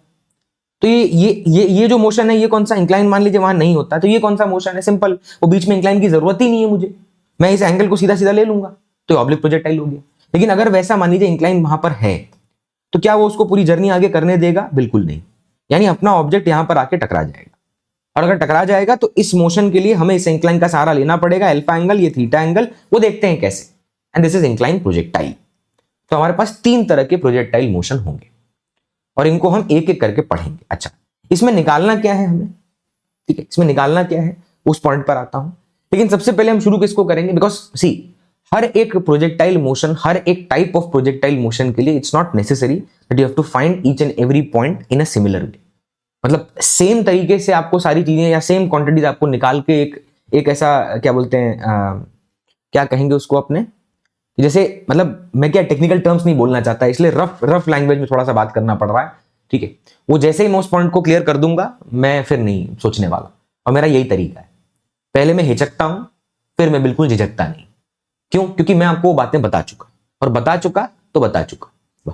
तो ये जो मोशन है, ये कौन सा? इंक्लाइन मान लीजिए वहां नहीं होता, तो ये कौन सा मोशन है? सिंपल, वो बीच में इंक्लाइन की जरूरत ही नहीं है मुझे, मैं इस एंगल को सीधा सीधा ले लूंगा, तो ऑब्लिक प्रोजेक्टाइल हो गया। लेकिन अगर वैसा मान लीजिए इंक्लाइन वहां पर है, तो क्या वो उसको पूरी जर्नी आगे करने देगा? बिल्कुल नहीं। यानी अपना ऑब्जेक्ट यहां पर आके टकरा जाएगा, और अगर टकरा जाएगा तो इस मोशन के लिए हमें इस इंक्लाइन का सहारा लेना पड़ेगा, अल्फा एंगल, ये थीटा एंगल, वो देखते हैं कैसे। And this is incline projectile. तो हमारे पास 3 तरह के प्रोजेक्टाइल मोशन होंगे और इनको हम एक एक करके पढ़ेंगे। अच्छा, इसमें निकालना क्या है हमें? ठीक है, इसमें निकालना क्या है उस पॉइंट पर आता हूं, लेकिन सबसे पहले हम शुरू किसको करेंगे? बिकॉज सी, हर एक प्रोजेक्टाइल मोशन, हर एक टाइप ऑफ प्रोजेक्टाइल मोशन के लिए it's not necessary that you have to find each and every point in a similar way. मतलब सेम तरीके से आपको सारी चीजें या सेम क्वांटिटीज आपको निकाल के एक ऐसा क्या बोलते हैं, क्या कहेंगे उसको अपने, जैसे मतलब मैं क्या टेक्निकल टर्म्स नहीं बोलना चाहता, इसलिए रफ लैंग्वेज में थोड़ा सा बात करना पड़ रहा है। ठीक है, वो जैसे ही मैं उस पॉइंट को क्लियर कर दूंगा, मैं फिर नहीं सोचने वाला, और मेरा यही तरीका है। पहले मैं हिचकता हूं, फिर मैं बिल्कुल झिझकता नहीं। क्यों? क्योंकि मैं आपको वो बातें बता चुका, और बता चुका तो बता चुका।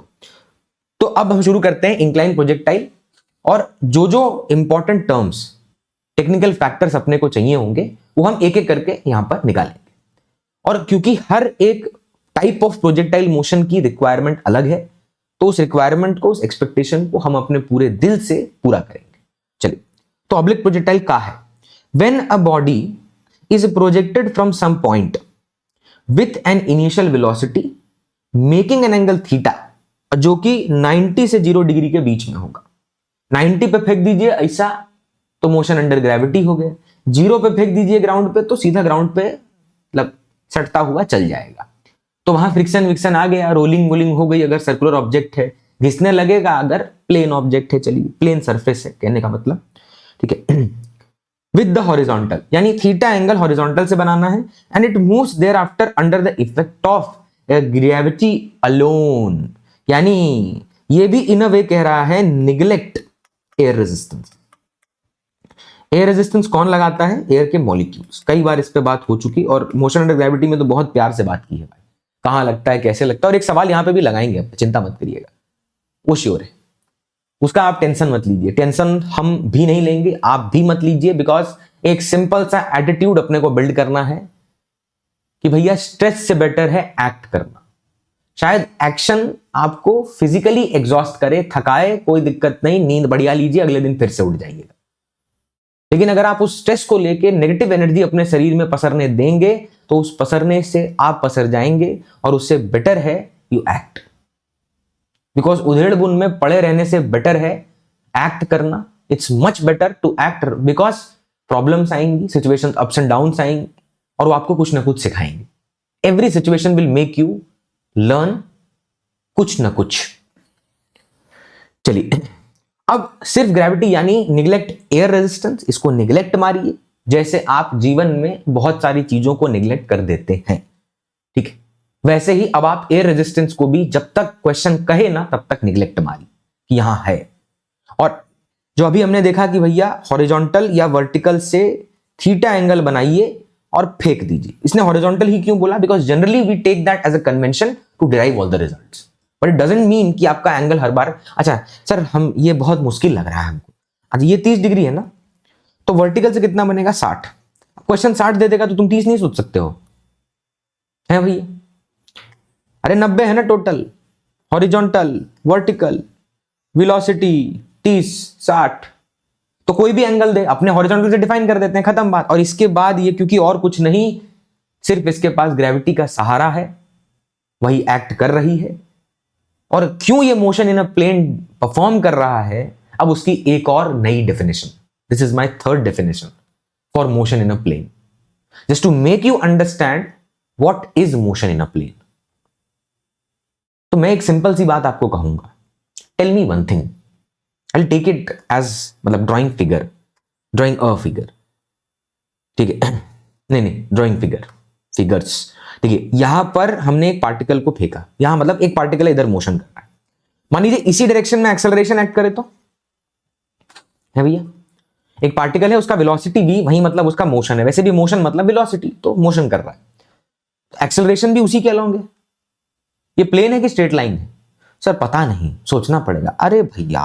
तो अब हम शुरू करते हैं इंक्लाइन प्रोजेक्टाइल, और जो जो इंपॉर्टेंट टर्म्स, टेक्निकल फैक्टर्स अपने को चाहिए होंगे, वो हम एक एक करके यहां पर निकालेंगे। और क्योंकि हर एक टाइप ऑफ प्रोजेक्टाइल मोशन की रिक्वायरमेंट अलग है, तो उस रिक्वायरमेंट को, उस एक्सपेक्टेशन को हम अपने पूरे दिल से पूरा करेंगे। चलिए, तो ऑब्लिक प्रोजेक्टाइल का है, when a body is projected from some point with an initial velocity making an angle theta, जो कि 90 से 0 डिग्री के बीच में होगा। 90 पे फेंक दीजिए ऐसा, तो मोशन अंडर ग्रेविटी हो गया। 0 पे फेंक दीजिए ग्राउंड पे, तो सीधा ग्राउंड पे मतलब सटता हुआ चल जाएगा। तो वहां फ्रिक्शन विक्शन आ गया, रोलिंग वोलिंग हो गई अगर सर्कुलर ऑब्जेक्ट है, घिसने लगेगा अगर प्लेन ऑब्जेक्ट है, चलिए प्लेन सरफेस है कहने का मतलब। ठीक है, विद द हॉरिजॉन्टल, यानी थीटा एंगल हॉरिजॉन्टल से बनाना है, and it moves thereafter under the effect of gravity alone. यानी ये भी इन अ वे कह रहा है neglect air resistance. Air resistance कौन लगाता है? एयर के मॉलिक्यूल्स। कई बार इस पे बात हो चुकी, और मोशन अंडर ग्रेविटी में तो बहुत प्यार से बात की है भाई, कहां लगता है, कैसे लगता है, और एक सवाल यहां पे भी लगाएंगे, चिंता मत करिएगा, वो श्योर है, उसका आप टेंशन मत लीजिए। टेंशन हम भी नहीं लेंगे, आप भी मत लीजिए, बिकॉज एक सिंपल सा एटीट्यूड अपने को बिल्ड करना है कि भैया स्ट्रेस से बेटर है एक्ट करना। शायद एक्शन आपको फिजिकली एग्जॉस्ट करे, थकाए, कोई दिक्कत नहीं, नींद बढ़िया लीजिए, अगले दिन फिर से उठ जाइएगा। लेकिन अगर आप उस स्ट्रेस को लेके नेगेटिव एनर्जी अपने शरीर में पसरने देंगे, तो उस पसरने से आप पसर जाएंगे, और उससे बेटर है यू एक्ट। बिकॉज उधेड़ बुन में पड़े रहने से बेटर है एक्ट करना। It's much better to act, because problems आएंगी, सिचुएशंस अप्स एंड डाउन्स आएंगी, और वो आपको कुछ ना कुछ सिखाएंगे। Every situation will make you learn कुछ ना कुछ। चलिए, अब सिर्फ ग्रेविटी यानी निग्लेक्ट एयर रेजिस्टेंस, इसको निग्लेक्ट मारिए, जैसे आप जीवन में बहुत सारी चीजों को निग्लेक्ट कर देते हैं। ठीक है, वैसे ही अब आप एयर रेजिस्टेंस को भी जब तक क्वेश्चन कहे ना तब तक निग्लेक्ट मारिए कि यहां है। और जो अभी हमने देखा कि भैया हॉरिजॉन्टल या वर्टिकल से थीटा एंगल बनाइए और फेंक दीजिए। इसने हॉरिजॉन्टल ही क्यों बोला? Because generally we take that as a convention to derive all the results, but it doesn't mean कि आपका एंगल हर बार, अच्छा सर हम ये बहुत मुश्किल लग रहा है हमको, अच्छा ये 30 डिग्री है ना, तो वर्टिकल से कितना बनेगा? 60। क्वेश्चन 60 दे देगा तो तुम 30 नहीं सोच सकते हो, है भैया? अरे 90 है ना टोटल, हॉरिजॉन्टल, वर्टिकल, वेलोसिटी 30, 60, तो कोई भी एंगल दे, अपने हॉरिजॉन्टल से डिफाइन कर देते हैं, खत्म बात। और इसके बाद ये क्योंकि और कुछ नहीं, सिर्फ इसके पास ग्रेविटी का सहारा है, वही एक्ट कर रही है, और क्यों ये motion in a plane perform कर रहा है, अब उसकी एक और नई definition. This is my third definition for motion in a plane, just to make you understand what is motion in a plane. तो मैं एक सिंपल सी बात आपको कहूंगा, tell me one thing, I take it as मतलब drawing figure, drawing a figure, ठीक है, नहीं ड्राइंग फिगर, फिगर्स, ठीक है। यहां पर हमने एक पार्टिकल को फेंका, यहां मतलब एक पार्टिकल इधर मोशन कर रहा है, मान लीजिए इसी डायरेक्शन में एक्सेलरेशन एक्ट करे तो, है भैया, एक पार्टिकल है उसका वेलोसिटी v, वही मतलब उसका मोशन है, वैसे भी मोशन मतलब वेलोसिटी, तो मोशन कर रहा है, तो एक्सेलरेशन भी उसी के अलोंग है। ये प्लेन है कि स्ट्रेट लाइन है? सर पता नहीं, सोचना पड़ेगा। अरे भैया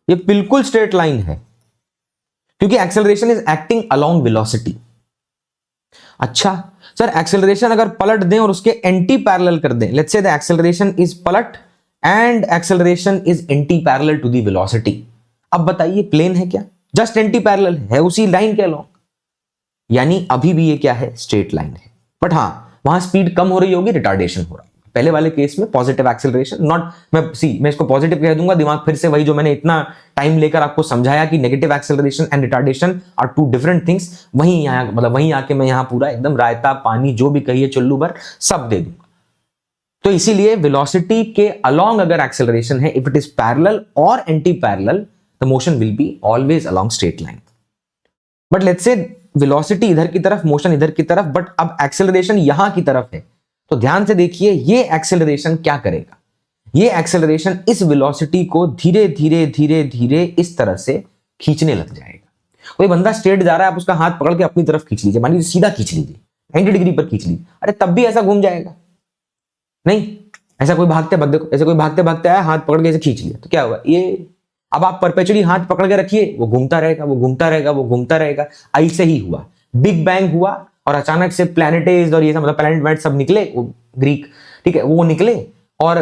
ये बिल्कुल स्ट्रेट लाइन है, क्योंकि acceleration is acting along velocity. अच्छा सर एक्सेलरेशन अगर पलट दें और उसके एंटी पैरेलल कर दें, let's say the acceleration is parallel and acceleration is anti parallel to the velocity. अब बताइए प्लेन है क्या? जस्ट एंटी पैरेलल है उसी लाइन के अलॉन्ग, यानी अभी भी ये क्या है? स्ट्रेट लाइन है। बट हाँ, वहां स्पीड कम हो रही होगी, रिटार्डेशन हो रहा है। पहले वाले केस में पॉजिटिव एक्सेलरेशन, नॉट मैं इसको पॉजिटिव कह दूंगा, दिमाग फिर से वही जो मैंने इतना टाइम लेकर आपको समझाया कि negative acceleration and retardation are two different things, वहीं यहाँ मतलब वहीं आके मैं यहाँ पूरा एकदम रायता पानी जो भी कहिए चुल्लू भर सब दे दूंगा। तो इसीलिए वेलोसिटी के अलोंग अगर एक्सेलरेशन है, इफ इट इज पैरेलल और anti parallel, the motion will be always along straight line. But let's say velocity इधर की तरफ, मोशन इधर की तरफ, बट अब एक्सेलरेशन यहां की तरफ है, तो ध्यान से देखिए ये एक्सेलरेशन क्या करेगा। ये एक्सेलरेशन इस वेलोसिटी को धीरे धीरे धीरे धीरे इस तरह से खींचने लग जाएगा। कोई बंदा स्ट्रेट जा रहा है, आप उसका हाथ पकड़ के अपनी तरफ खींच लीजिए, मान लीजिए सीधा खींच लीजिए, 90 डिग्री पर खींच लीजिए, अरे तब भी ऐसा घूम जाएगा नहीं। ऐसा कोई भागते भागते, ऐसे कोई भागते भागते आया, हाथ पकड़ के ऐसे खींच लिया, तो क्या हुआ? ये अब आप परपेचुअली हाथ पकड़ के रखिए, वो घूमता रहेगा, वो घूमता रहेगा, वो घूमता रहेगा। ऐसे ही हुआ, बिग बैंग हुआ और अचानक से प्लैनेटेज और ये सब मतलब प्लैनेट वैनेट सब निकले, वो ग्रीक, ठीक है, वो निकले और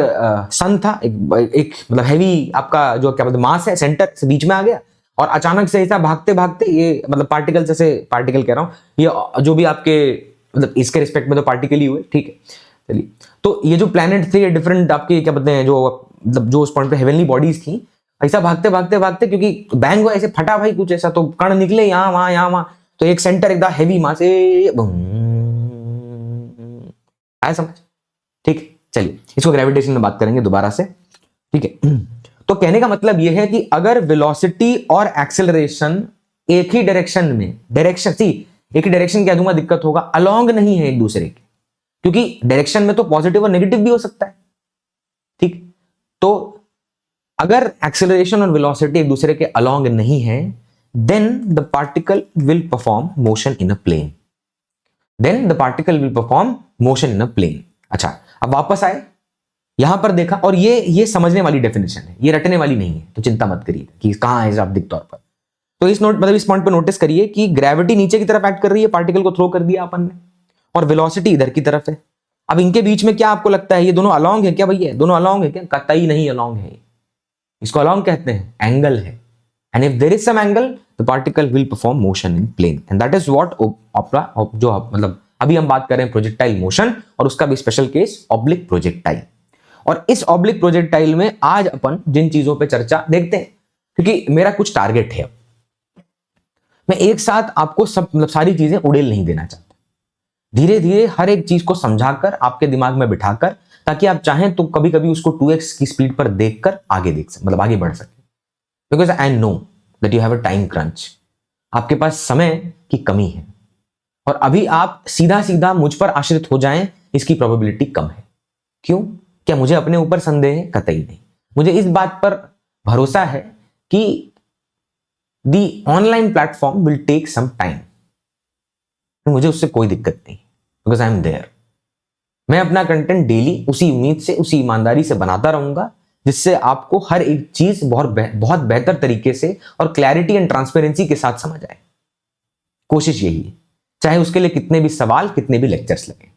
सन था एक मतलब हैवी आपका जो क्या मतलब मास है, सेंटर से बीच में आ गया और अचानक से ऐसा भागते भागते ये मतलब पार्टिकल, जैसे पार्टिकल कह रहा हूं, ये जो भी आपके मतलब इसके रिस्पेक्ट में तो पार्टिकल ही हुए, ठीक है। चलिए, तो ये जो प्लैनेट थे ये डिफरेंट आपके क्या बोलते हैं, जो मतलब जो उस पॉइंट पे हेवनली बॉडीज थी, ऐसा भागते भागते भागते, क्योंकि बैंग हुआ ऐसे फटा भाई कुछ ऐसा, तो कण निकले यहाँ वहां, तो एक सेंटर एकदम हैवी मास आया समझ, ठीक। चलिए इसको ग्रेविटेशन में बात करेंगे दोबारा से, ठीक है। तो कहने का मतलब यह है कि अगर वेलोसिटी और एक्सेलरेशन एक ही डायरेक्शन में, एक ही डायरेक्शन क्या दूंगा, दिक्कत होगा, अलोंग नहीं है एक दूसरे के, क्योंकि डायरेक्शन में तो पॉजिटिव और नेगेटिव भी हो सकता है, ठीक। तो अगर एक्सेलरेशन और वेलोसिटी एक दूसरे के अलोंग नहीं है, then the particle will perform motion in a plane. Then the particle will perform motion in a plane. अच्छा, अब वापस आए, यहां पर देखा, और ये समझने वाली डेफिनेशन है, ये रटने वाली नहीं है, तो चिंता मत करिए कि कहां है शाब्दिक तौर पर। तो इस पॉइंट पर नोटिस करिए कि ग्रेविटी नीचे की तरफ एक्ट कर रही है, पार्टिकल को थ्रो कर दिया अपन ने, और वेलोसिटी इधर की तरफ है। अब इनके बीच में क्या आपको लगता है, ये दोनों अलोंग है क्या भैया? दोनों अलोंग है क्या? कतई नहीं अलोंग है। इसको अलोंग कहते हैं, एंगल है। And if there is some angle, the particle will perform motion in plane, and that is what जो मतलब अभी हम बात कर रहे हैं प्रोजेक्टाइल मोशन, और उसका भी स्पेशल केस ऑब्लिक प्रोजेक्टाइल। और इस ऑब्लिक प्रोजेक्टाइल में आज अपन जिन चीजों पे चर्चा देखते हैं, क्योंकि मेरा कुछ टारगेट है, मैं एक साथ आपको सब मतलब सारी चीजें उड़ेल नहीं देना चाहता, धीरे धीरे हर एक चीज को समझाकर आपके दिमाग में बिठाकर, ताकि आप चाहें तो कभी कभी उसको 2x की स्पीड पर देखकर आगे मतलब आगे बढ़ सके। Because I know that you have a time crunch. आपके पास समय की कमी है, और अभी आप सीधा सीधा मुझ पर आश्रित हो जाएं, इसकी प्रोबेबिलिटी कम है। क्यों? क्या मुझे अपने ऊपर संदेह है? कतई नहीं। मुझे इस बात पर भरोसा है कि the online platform will take some time. मुझे उससे कोई दिक्कत नहीं, because I am there. मैं अपना कंटेंट डेली उसी उम्मीद से, उसी ईमानदारी से बनाता रहूंगा, जिससे आपको हर एक चीज बहुत बेहतर तरीके से और क्लैरिटी एंड ट्रांसपेरेंसी के साथ समझ आए। कोशिश यही है, चाहे उसके लिए कितने भी सवाल, कितने भी लेक्चर्स लगे,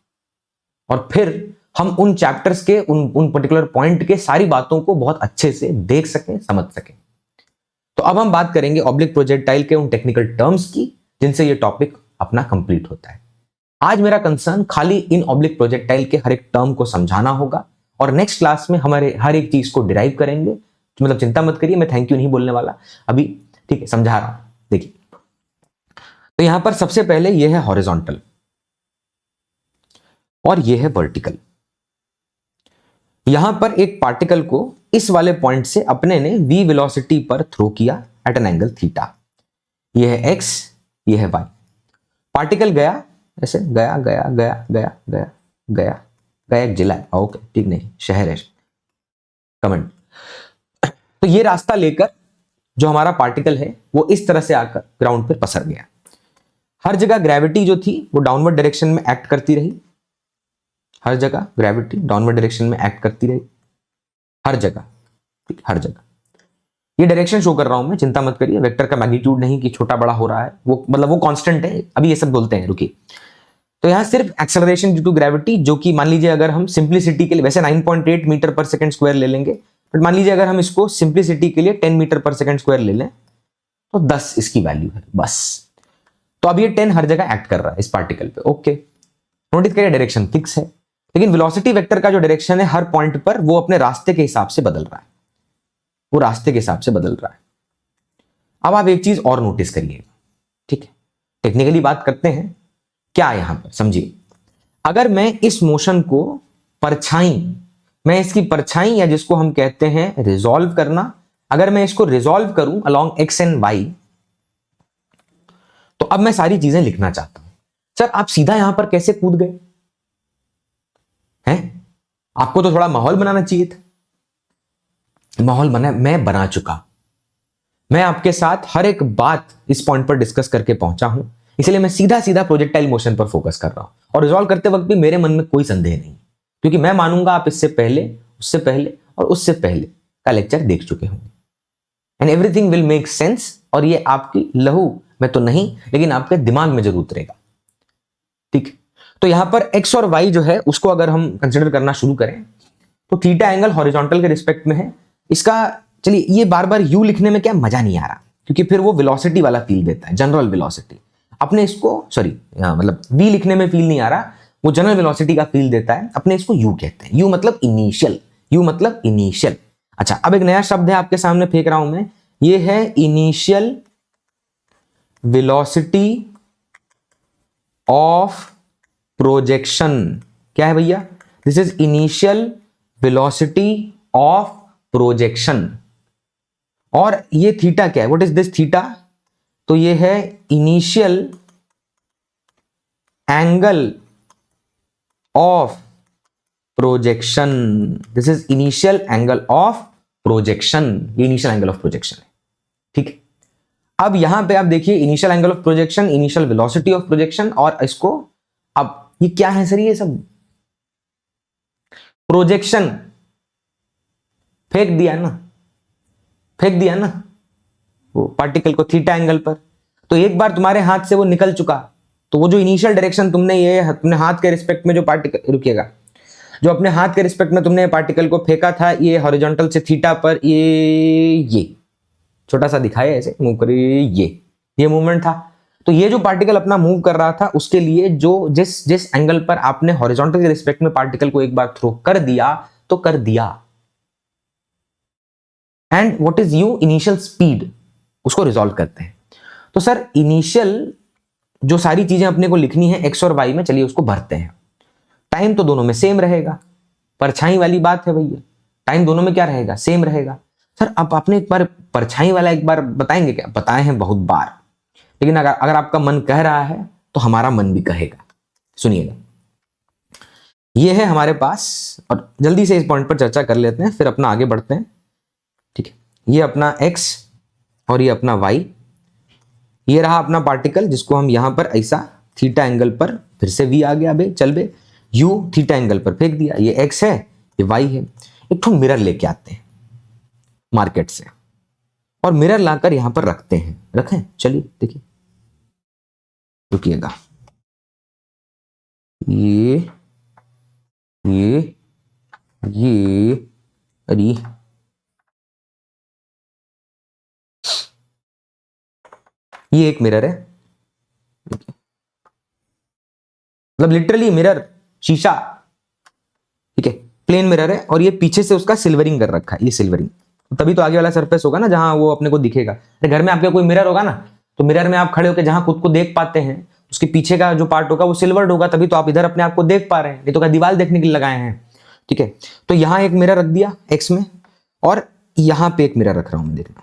और फिर हम उन चैप्टर्स के उन पर्टिकुलर पॉइंट के सारी बातों को बहुत अच्छे से देख सकें, समझ सकें। तो अब हम बात करेंगे ऑब्लिक प्रोजेक्टाइल के उन टेक्निकल टर्म्स की जिनसे ये टॉपिक अपना कंप्लीट होता है। आज मेरा कंसर्न खाली इन ऑब्लिक प्रोजेक्टाइल के हर एक टर्म को समझाना होगा, और नेक्स्ट क्लास में हमारे हर एक चीज को डिराइव करेंगे। तो मतलब चिंता मत करिए, मैं थैंक यू नहीं बोलने वाला अभी, ठीक है, समझा रहा हूं। देखिए, तो यहां पर सबसे पहले यह है हॉरिजॉन्टल और यह है वर्टिकल। यहां पर एक पार्टिकल को इस वाले पॉइंट से अपने ने v वेलोसिटी पर थ्रो किया एट एन एंगल थीटा। यह है x, यह है y। पार्टिकल गया, ऐसे गया गया गया गया गया गया गया, एक जिला है, ओके ठीक, नहीं शहर है, कमेंट। तो ये रास्ता लेकर जो हमारा पार्टिकल है वो इस तरह से आकर ग्राउंड पर पसर गया। हर जगह ग्रेविटी जो थी वो डाउनवर्ड डायरेक्शन में एक्ट करती रही, हर जगह ग्रेविटी डाउनवर्ड डायरेक्शन में एक्ट करती रही, हर जगह, ठीक, हर जगह। ये डायरेक्शन शो कर रहा हूं मैं, चिंता मत करिए, वेक्टर का मैग्नीट्यूड नहीं कि छोटा बड़ा हो रहा है, वो मतलब वो कांस्टेंट है, अभी ये सब बोलते हैं, रुकिए। तो यहां सिर्फ एक्सेलरेशन ड्यू टू ग्रेविटी, जो कि मान लीजिए अगर हम सिंप्लिसिटी के लिए वैसे 9.8 मीटर पर सेकंड स्क्वायर ले लेंगे, बट मान लीजिए अगर हम इसको सिंप्लिसिटी के लिए 10 मीटर पर सेकंड स्क्वायर ले लें तो 10 इसकी वैल्यू है बस। तो अब ये 10 हर जगह एक्ट कर रहा है इस पार्टिकल पे। ओके, नोटिस करिए डायरेक्शन फिक्स है, लेकिन वेलोसिटी वेक्टर का जो डायरेक्शन है हर पॉइंट पर वो अपने रास्ते के हिसाब से बदल रहा है, वो रास्ते के हिसाब से बदल रहा है। अब आप एक चीज और नोटिस करिएगा, ठीक है, टेक्निकली बात करते हैं क्या यहां पर समझिए। अगर मैं इस मोशन को परछाई, मैं इसकी परछाई या जिसको हम कहते हैं रिजॉल्व करना, अगर मैं इसको रिजॉल्व करूं अलोंग एक्स एंड वाई, तो अब मैं सारी चीजें लिखना चाहता हूं। सर आप सीधा यहां पर कैसे कूद गए हैं? आपको तो थोड़ा माहौल बनाना चाहिए था। माहौल मैं बना चुका, मैं आपके साथ हर एक बात इस पॉइंट पर डिस्कस करके पहुंचा हूं, इसलिए मैं सीधा सीधा प्रोजेक्टाइल मोशन पर फोकस कर रहा हूं। और रिजॉल्व करते वक्त भी मेरे मन में कोई संदेह नहीं, क्योंकि मैं मानूंगा आप इससे पहले, उससे पहले और उससे पहले का लेक्चर देख चुके होंगे, and everything will make sense. और ये आपकी लहू में तो नहीं, लेकिन आपके दिमाग में जरूर उतरेगा, ठीक। तो यहां पर एक्स और वाई जो है उसको अगर हम कंसिडर करना शुरू करें तो थीटा एंगल हॉरिजॉन्टल के रिस्पेक्ट में है। इसका चलिए ये बार बार यू लिखने में क्या मजा नहीं आ रहा, क्योंकि फिर वो वेलोसिटी वाला फील देता है, जनरल वेलोसिटी। अपने इसको मतलब वी लिखने में फील नहीं आ रहा, वो जनरल वेलोसिटी का फील देता है। अपने इसको यू कहते हैं, यू मतलब इनिशियल, यू मतलब इनिशियल। अच्छा, अब एक नया शब्द है आपके सामने फेंक रहा हूं मैं, ये है इनिशियल वेलोसिटी ऑफ प्रोजेक्शन। क्या है भैया? This is initial velocity of projection. और ये थीटा क्या है? What is this theta? तो ये है initial angle of projection. This is initial angle of projection, ये इनिशियल एंगल ऑफ प्रोजेक्शन है, ठीक है। अब यहां पे आप देखिए initial angle of projection, initial velocity of projection, और इसको अब ये क्या है सर? ये सब प्रोजेक्शन फेंक दिया ना, फेंक दिया ना वो पार्टिकल को थीटा एंगल पर। तो एक बार तुम्हारे हाथ से वो निकल चुका, तो वो जो इनिशियल डायरेक्शन तुमने ये अपने हाथ के रिस्पेक्ट में जो पार्टिकल, रुकिएगा, जो अपने हाथ के रिस्पेक्ट में तुमने पार्टिकल को फेंका था ये हॉरिजॉन्टल से थीटा पर, ये छोटा सा दिखाया ऐसे मूव करिए, ये मूवमेंट था। तो ये जो पार्टिकल अपना मूव कर रहा था उसके लिए जो जिस एंगल पर आपने हॉरिजॉन्टल के रिस्पेक्ट में पार्टिकल को एक बार थ्रो कर दिया तो कर दिया। And what is you? Initial speed, उसको रिजॉल्व करते हैं। तो सर इनिशियल जो सारी चीजें अपने को लिखनी है एक्स और वाई में, चलिए उसको भरते हैं। टाइम तो दोनों में सेम रहेगा, परछाई वाली बात है भैया, टाइम दोनों में क्या रहेगा? सेम रहेगा। सर अब आपने एक बार परछाई वाला एक बार बताएंगे क्या? बताए हैं बहुत बार, लेकिन अगर आपका मन कह रहा है तो हमारा मन भी कहेगा। सुनिएगा, ये है हमारे पास, और जल्दी से इस पॉइंट पर चर्चा कर लेते हैं फिर अपना आगे बढ़ते हैं, ठीक है। ये अपना x और ये अपना y, ये रहा अपना पार्टिकल जिसको हम यहां पर ऐसा थीटा एंगल पर, फिर से v आ गया बे, चल बे, u थीटा एंगल पर फेंक दिया। ये x है, ये y है। एक ठो मिरर लेके आते हैं मार्केट से, और मिरर लाकर यहां पर रखते हैं। रखें, चलिए देखिए, रुकिएगा, ये अरे ये एक मिरर है, मतलब लिटरली मिरर, शीशा, ठीक है, प्लेन मिरर है, और ये पीछे से उसका सिल्वरिंग कर रखा है। ये सिल्वरिंग तभी तो आगे वाला सरफेस होगा ना जहां वो अपने को दिखेगा। घर में आपके कोई मिरर होगा ना, तो मिरर में आप खड़े होकर जहां खुद को देख पाते हैं उसके पीछे का जो पार्ट होगा वो सिल्वर्ड होगा, तभी तो आप इधर अपने आप को देख पा रहे हैं, नहीं तो क्या दीवार देखने के लिए लगाए हैं, ठीक है। तो यहां एक मिरर रख दिया एक्स में, और यहां पे एक मिरर रख रहा हूं मैं, देखना,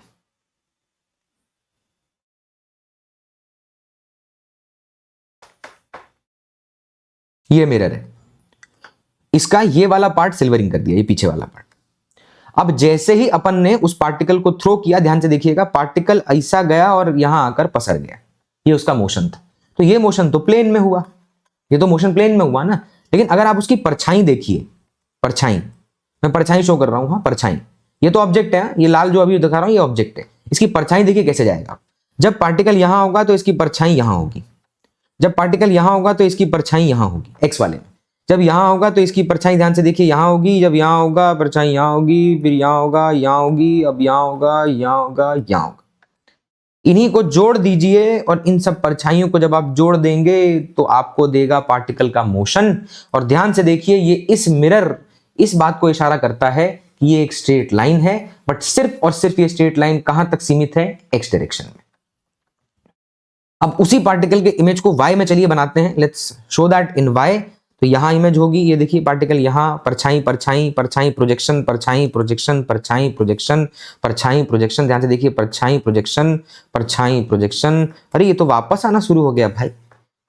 ये मिरर है, इसका ये वाला पार्ट सिल्वरिंग कर दिया, ये पीछे वाला पार्ट। अब जैसे ही अपन ने उस पार्टिकल को थ्रो किया, ध्यान से देखिएगा, पार्टिकल ऐसा गया और यहां आकर पसर गया, ये उसका मोशन था। तो ये मोशन तो प्लेन में हुआ, ये तो मोशन प्लेन में हुआ ना। लेकिन अगर आप उसकी परछाई देखिए, परछाई, मैं परछाई शो कर रहा हूं, हाँ परछाई, ये तो ऑब्जेक्ट है, ये लाल जो अभी दिखा रहा हूं ये ऑब्जेक्ट है। इसकी परछाई देखिए कैसे जाएगा। जब पार्टिकल यहां होगा तो इसकी परछाई यहां होगी, जब पार्टिकल यहां होगा तो इसकी परछाई यहां होगी, एक्स वाले में। जब यहां होगा तो इसकी परछाई, ध्यान से देखिए, यहां होगी। जब यहां होगा परछाई यहां होगी, फिर यहां होगा, यहां होगी, अब यहां होगा, यहां होगा, यहां होगा। इन्हीं को जोड़ दीजिए और इन सब परछाइयों को जब आप जोड़ देंगे तो आपको देगा पार्टिकल का मोशन। और ध्यान से देखिए, ये इस मिरर इस बात को इशारा करता है कि ये एक स्ट्रेट लाइन है, बट सिर्फ और सिर्फ ये स्ट्रेट लाइन कहां तक सीमित है? एक्स डायरेक्शन में। अब उसी पार्टिकल के इमेज को वाई में चलिए बनाते हैं। Let's show that in y. तो यहां इमेज होगी, ये देखिए पार्टिकल यहां, परछाई परछाई परछाई प्रोजेक्शन, परछाई प्रोजेक्शन, परछाई प्रोजेक्शन, परछाई प्रोजेक्शन। ध्यान से देखिए, परछाई प्रोजेक्शन, परछाई प्रोजेक्शन। अरे ये तो वापस आना शुरू हो गया भाई,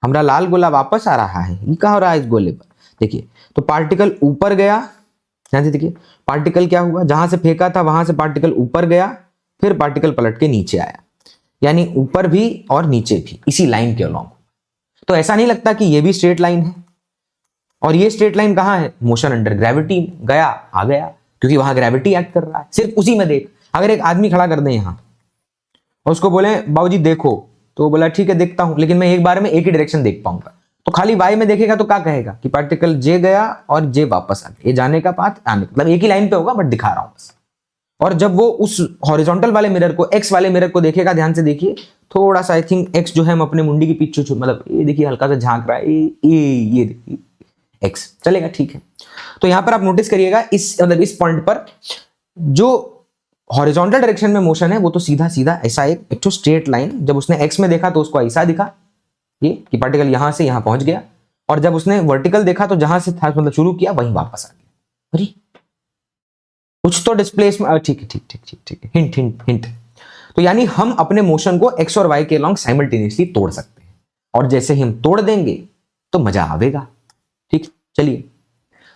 हमारा लाल गोला वापस आ रहा है। ये क्या हो रहा है इस गोले पर? देखिए, तो पार्टिकल ऊपर गया, ध्यान से देखिए, पार्टिकल क्या हुआ, जहां से फेंका था वहां से पार्टिकल ऊपर गया, फिर पार्टिकल पलट के नीचे आया, यानी ऊपर भी और नीचे भी इसी लाइन के अलॉन्ग। तो ऐसा नहीं लगता कि ये भी स्ट्रेट लाइन है? और ये स्ट्रेट लाइन कहां है? मोशन अंडर ग्रेविटी, गया आ गया, क्योंकि वहां ग्रेविटी एक्ट कर रहा है। सिर्फ उसी में देख, अगर एक आदमी खड़ा कर दें यहां और उसको बोले बाबूजी देखो, तो वो बोला ठीक है देखता हूं, लेकिन मैं एक बार में एक ही डायरेक्शन देख पाऊंगा। तो खाली वाई में देखेगा तो क्या कहेगा कि पार्टिकल जे गया और जे वापस आ गया, ये जाने का पाथ आने, मतलब एक ही लाइन पे होगा, बट दिखा रहा हूं बस। और जब वो उस हॉरिजॉन्टल वाले मिरर को, एक्स वाले मिरर को देखेगा, ध्यान से देखिए, थोड़ा सा आई थिंक एक्स जो है हम अपने मुंडी के पीछे, मतलब ये देखिए हल्का सा झांक रहा है, ये देखिए एक्स चलेगा, ठीक है। तो यहां पर आप नोटिस करिएगा, इस मतलब इस पॉइंट पर जो हॉरिजॉन्टल डायरेक्शन में मोशन है वो तो सीधा सीधा ऐसा एक तो स्ट्रेट लाइन, जब उसने एक्स में देखा तो उसको ऐसा दिखा ये कि पार्टिकल यहां से यहां पहुंच गया, और जब उसने वर्टिकल देखा तो जहां से था मतलब शुरू किया वहीं वापस आ गया। अरे कुछ तो डिस्प्लेसमेंट, ठीक है ठीक ठीक ठीक ठीक, हिंट हिंट हिंट। तो यानी हम अपने मोशन को एक्स और वाई के अलॉन्ग साइमल्टेनियसली तोड़ सकते हैं, और जैसे ही हम तोड़ देंगे तो मजा आवेगा। ठीक, चलिए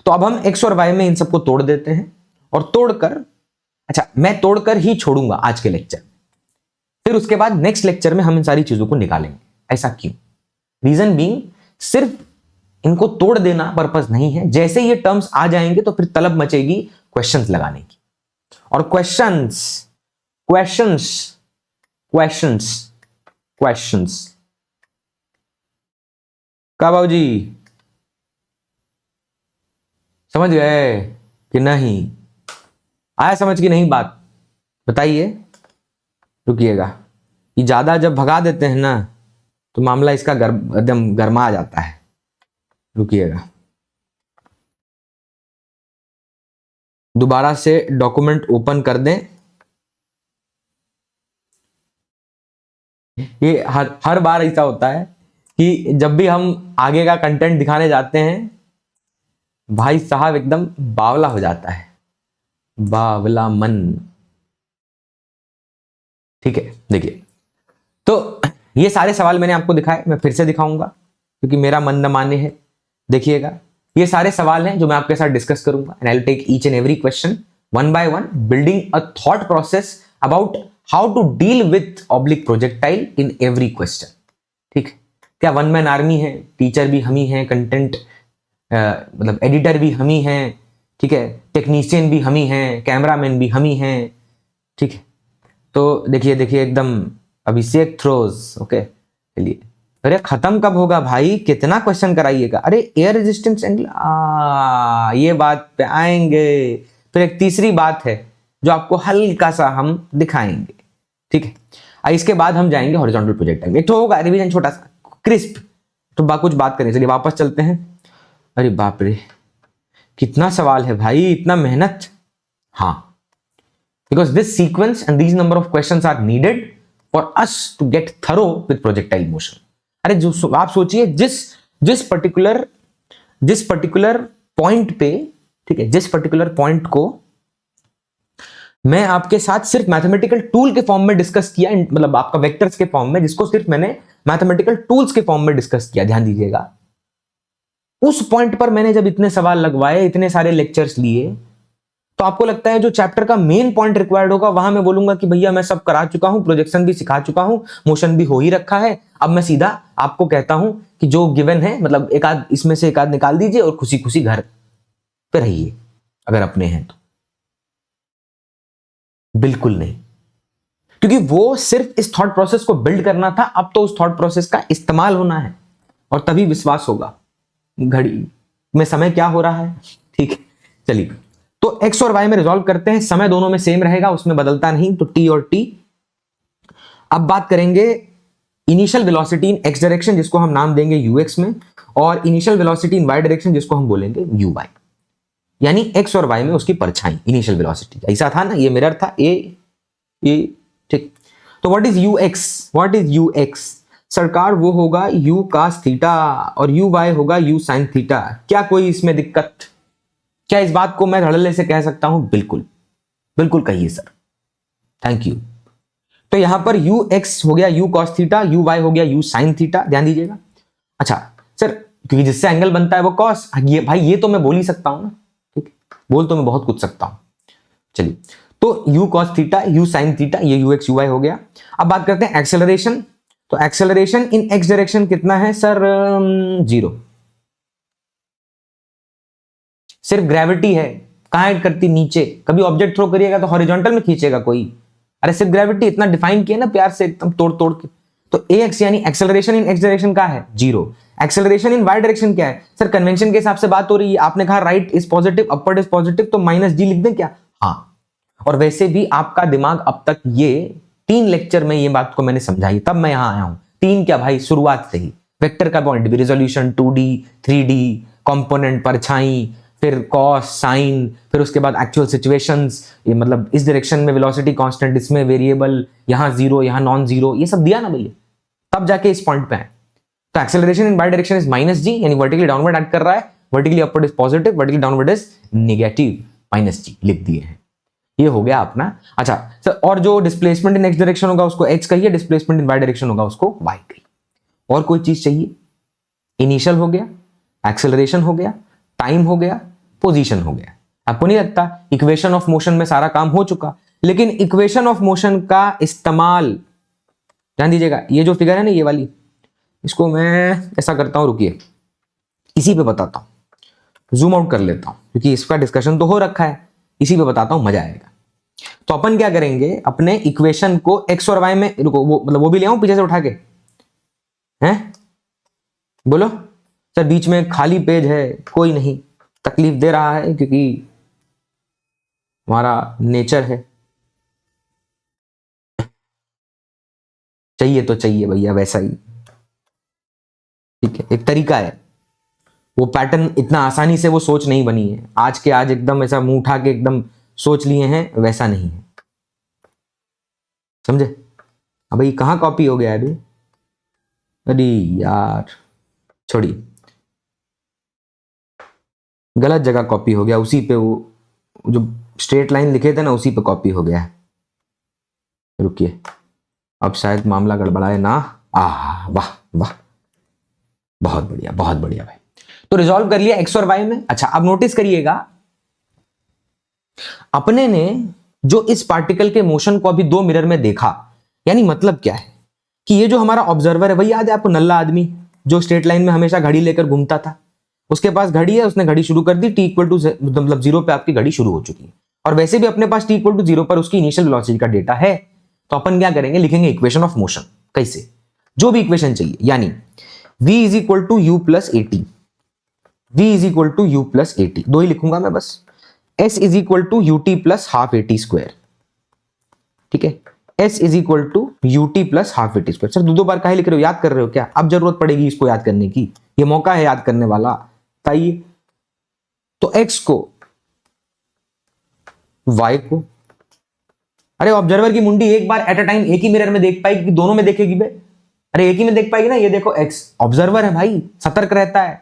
तो अब हम एक्स और वाई में इन सबको तोड़ देते हैं, और तोड़कर, अच्छा मैं तोड़कर ही छोड़ूंगा आज के लेक्चर, फिर उसके बाद नेक्स्ट लेक्चर में हम इन सारी चीजों को निकालेंगे। ऐसा क्यों? रीजन बीइंग, सिर्फ इनको तोड़ देना पर्पस नहीं है, जैसे ये टर्म्स आ जाएंगे तो फिर तलब मचेगी क्वेश्चंस लगाने की, और क्वेश्चंस क्वेश्चंस क्वेश्चंस क्वेश्चंस का बाबू जी समझ गए कि नहीं? आया समझ की नहीं बात? बताइए, रुकिएगा, ये ज्यादा जब भगा देते हैं ना तो मामला इसका एकदम गर्मा जाता है। रुकिएगा, दोबारा से डॉक्यूमेंट ओपन कर दें। ये हर बार ऐसा होता है कि जब भी हम आगे का कंटेंट दिखाने जाते हैं भाई साहब एकदम बावला हो जाता है, बावला मन। ठीक है, देखिए तो ये सारे सवाल मैंने आपको दिखाए, मैं फिर से दिखाऊंगा क्योंकि मेरा मन न माने है। देखिएगा, ये सारे सवाल हैं जो मैं आपके साथ डिस्कस करूंगा, and I will take each and every question one by one, building a thought process about how to deal with oblique projectile in every question. ठीक, क्या वन मैन आर्मी है? टीचर भी हम ही हैं, कंटेंट मतलब एडिटर भी हम ही हैं, ठीक है, टेक्नीशियन भी हम ही हैं, कैमरामैन भी हम ही हैं। ठीक है, तो देखिए देखिए एकदम अभिषेक थ्रोज, ओके चलिए। अरे खत्म कब होगा भाई, कितना क्वेश्चन कराइएगा? अरे एयर रेजिस्टेंस एंगल, ये बात पे आएंगे। फिर एक तीसरी बात है जो आपको हल्का सा हम दिखाएंगे, ठीक है। इसके बाद हम जाएंगे हॉरिजॉन्टल प्रोजेक्टाइल, एक तो होगा रिवीजन छोटा सा क्रिस्प, तो कुछ बात करें। चलिए वापस चलते हैं। अरे बाप रे, कितना सवाल है भाई, इतना मेहनत। हाँ, because this sequence and these number of questions are needed for us to get thorough with projectile motion। अरे जो आप सोचिए, जिस पर्टिकुलर पॉइंट पे, ठीक है, जिस पर्टिकुलर पॉइंट को मैं आपके साथ सिर्फ मैथमेटिकल टूल के फॉर्म में डिस्कस किया, मतलब आपका वेक्टर्स के फॉर्म में, जिसको सिर्फ मैंने मैथमेटिकल टूल्स के फॉर्म में डिस्कस किया, ध्यान दीजिएगा, उस पॉइंट पर मैंने जब इतने सवाल लगवाए, इतने सारे लेक्चर्स लिए, तो आपको लगता है जो चैप्टर का मेन पॉइंट रिक्वायर्ड होगा वहां मैं बोलूंगा कि भैया मैं सब करा चुका हूं, प्रोजेक्शन भी सिखा चुका हूं, मोशन भी हो ही रखा है, अब मैं सीधा आपको कहता हूं कि जो गिवन है, मतलब एक आध इसमें से एक आध निकाल दीजिए और खुशी खुशी घर पे रहिए, अगर अपने हैं तो। बिल्कुल नहीं, क्योंकि वो सिर्फ इस थॉट प्रोसेस को बिल्ड करना था, अब तो उस थॉट प्रोसेस का इस्तेमाल होना है। और तभी विश्वास होगा घड़ी में समय क्या हो रहा है। ठीक है, चलिए तो एक्स और वाई में रिजॉल्व करते हैं, समय दोनों में सेम रहेगा, उसमें बदलता नहीं, तो टी और टी। अब बात करेंगे initial velocity in x direction, जिसको हम नाम देंगे यूएक्स में, और initial velocity in y direction, जिसको हम बोलेंगे यू वाई, यानी एक्स और वाई में उसकी परछाई इनिशियल वेलोसिटी। ऐसा था ना, ये मिरर था ए, ठीक। तो what is you x, what is you x सरकार? वो होगा यू कास थीटा और यू वाई होगा यू साइन थीटा। क्या कोई इसमें दिक्कत? क्या इस बात को मैं धड़ल्ले से कह सकता हूं? बिल्कुल बिल्कुल कहिए सर, थैंक यू। तो यहां पर यू एक्स हो गया u cos theta, u y हो गया यू साइन थीटा, ध्यान दीजिएगा। अच्छा सर, क्योंकि जिससे एंगल बनता है वो कॉस, ये भाई ये तो मैं बोल ही सकता हूं ना, ठीक, बोल तो मैं बहुत कुछ सकता हूं। चलिए, तो you cos theta you sine theta, ये यू एक्स यू वाई हो गया। अब बात करते हैं एक्सेलरेशन। तो एक्सेलरेशन इन एक्स डायरेक्शन कितना है सर? 0। सिर्फ ग्रेविटी है, कहां ऐड करती? नीचे। कभी ऑब्जेक्ट थ्रो करिएगा तो हॉरिजॉन्टल में खींचेगा कोई? अरे सिर्फ ग्रेविटी, इतना डिफाइन किया ना प्यार से एकदम तोड़ तोड़ के। तो ए एक्स यानी एक्सेलरेशन इन एक्स डायरेक्शन का है 0। एक्सेलरेशन इन वाई डायरेक्शन क्या है सर? कन्वेंशन के हिसाब से बात हो रही है, आपने कहा right is positive upward is positive, तो माइनस जी लिख दें क्या? हाँ। और वैसे भी आपका दिमाग अब तक ये 3 लेक्चर में ये बात को मैंने समझाई, तब मैं यहां आया हूं। 3 क्या भाई, शुरुआत से ही वेक्टर का पॉइंट भी, रिजोल्यूशन 2D 3D, कंपोनेंट परछाई, फिर कॉस साइन, फिर उसके बाद एक्चुअल सिचुएशंस, ये मतलब इस डायरेक्शन में वेलोसिटी कांस्टेंट, इसमें वेरिएबल, यहां जीरो यहां नॉन जीरो, ये सब दिया ना भैया, तब जाके इस पॉइंट पे है। तो acceleration in Y direction is minus G, यानी वर्टिकली डाउनवर्ड एक्ट कर रहा है, vertically upward is positive, vertically downward is negative, minus G लिख दिए हैं। ये हो गया अपना। अच्छा सर, और जो डिस्प्लेसमेंट इन एक्स डायरेक्शन होगा उसको एक्स कहिए, डिस्प्लेसमेंट इन वाई डायरेक्शन होगा उसको वाई कहिए। और कोई चीज चाहिए? इनिशियल हो गया, एक्सेलरेशन हो गया, टाइम हो गया, पोजीशन हो गया। आपको नहीं लगता इक्वेशन ऑफ मोशन में सारा काम हो चुका? लेकिन इक्वेशन ऑफ मोशन का इस्तेमाल, ध्यान दीजिएगा, ये जो फिगर है ना ये वाली, इसको मैं ऐसा करता हूं, रुकिए इसी पे बताता हूं, जूम आउट कर लेता हूं क्योंकि इसका डिस्कशन तो हो रखा है, इसी पे बताता हूं, मजा आएगा। तो अपन क्या करेंगे, अपने इक्वेशन को एक्स और वाई में, रुको वो मतलब वो भी ले आऊं पीछे से उठा के, हैं बोलो सर? बीच में खाली पेज है, कोई नहीं, तकलीफ दे रहा है क्योंकि हमारा नेचर है, चाहिए तो चाहिए भैया वैसा ही, ठीक है, एक तरीका है। वो पैटर्न इतना आसानी से वो सोच नहीं बनी है, आज के आज एकदम ऐसा मुंह उठा के एकदम सोच लिए हैं, वैसा नहीं है, समझे? अब भाई कहां कॉपी हो गया है अभी? अरे यार छोड़िए, गलत जगह कॉपी हो गया, उसी पे वो जो स्ट्रेट लाइन लिखे थे ना उसी पे कॉपी हो गया है। रुकिए, अब शायद मामला गड़बड़ाए ना। वाह वाह, बहुत बढ़िया बहुत बढ़िया भाई। तो रिजॉल्व कर लिया एक्स और वाई में। अच्छा अब नोटिस करिएगा, अपने ने जो इस पार्टिकल के मोशन को अभी 2 मिरर में देखा, यानी मतलब क्या है कि ये जो हमारा ऑब्जर्वर है, वही याद है आपको, नल्ला आदमी जो स्ट्रेट लाइन में हमेशा घड़ी लेकर घूमता था, उसके पास घड़ी है, उसने घड़ी शुरू कर दी, टी इक्वल टू मतलब 0 पे आपकी घड़ी शुरू हो चुकी है, और वैसे भी अपने पास टी इक्वल टू 0 पर उसकी इनिशियल वेलोसिटी का डेटा है। तो अपन क्या करेंगे, लिखेंगे इक्वेशन ऑफ मोशन। कैसे? जो भी इक्वेशन चाहिए, यानी v is equal to u plus a t, v is equal to u plus a t, 2 ही लिखूंगा मैं बस, s is equal to u t plus half a t square, ठीक है, s is equal to u t plus half a t square. Sir 2 बार काहे लिख रहे हो, याद कर रहे हो क्या? अब जरूरत पड़ेगी इसको याद करने की, ये मौका है याद करने वाला, बताइए। तो x को, y को, अरे ऑब्जर्वर की मुंडी एक बार एट अ टाइम एक ही मिरर में देख पाएगी कि दोनों में देखेगी बे? अरे एक ही में देख पाएगी ना। ये देखो x ऑब्जर्वर है भाई, सतर्क रहता है,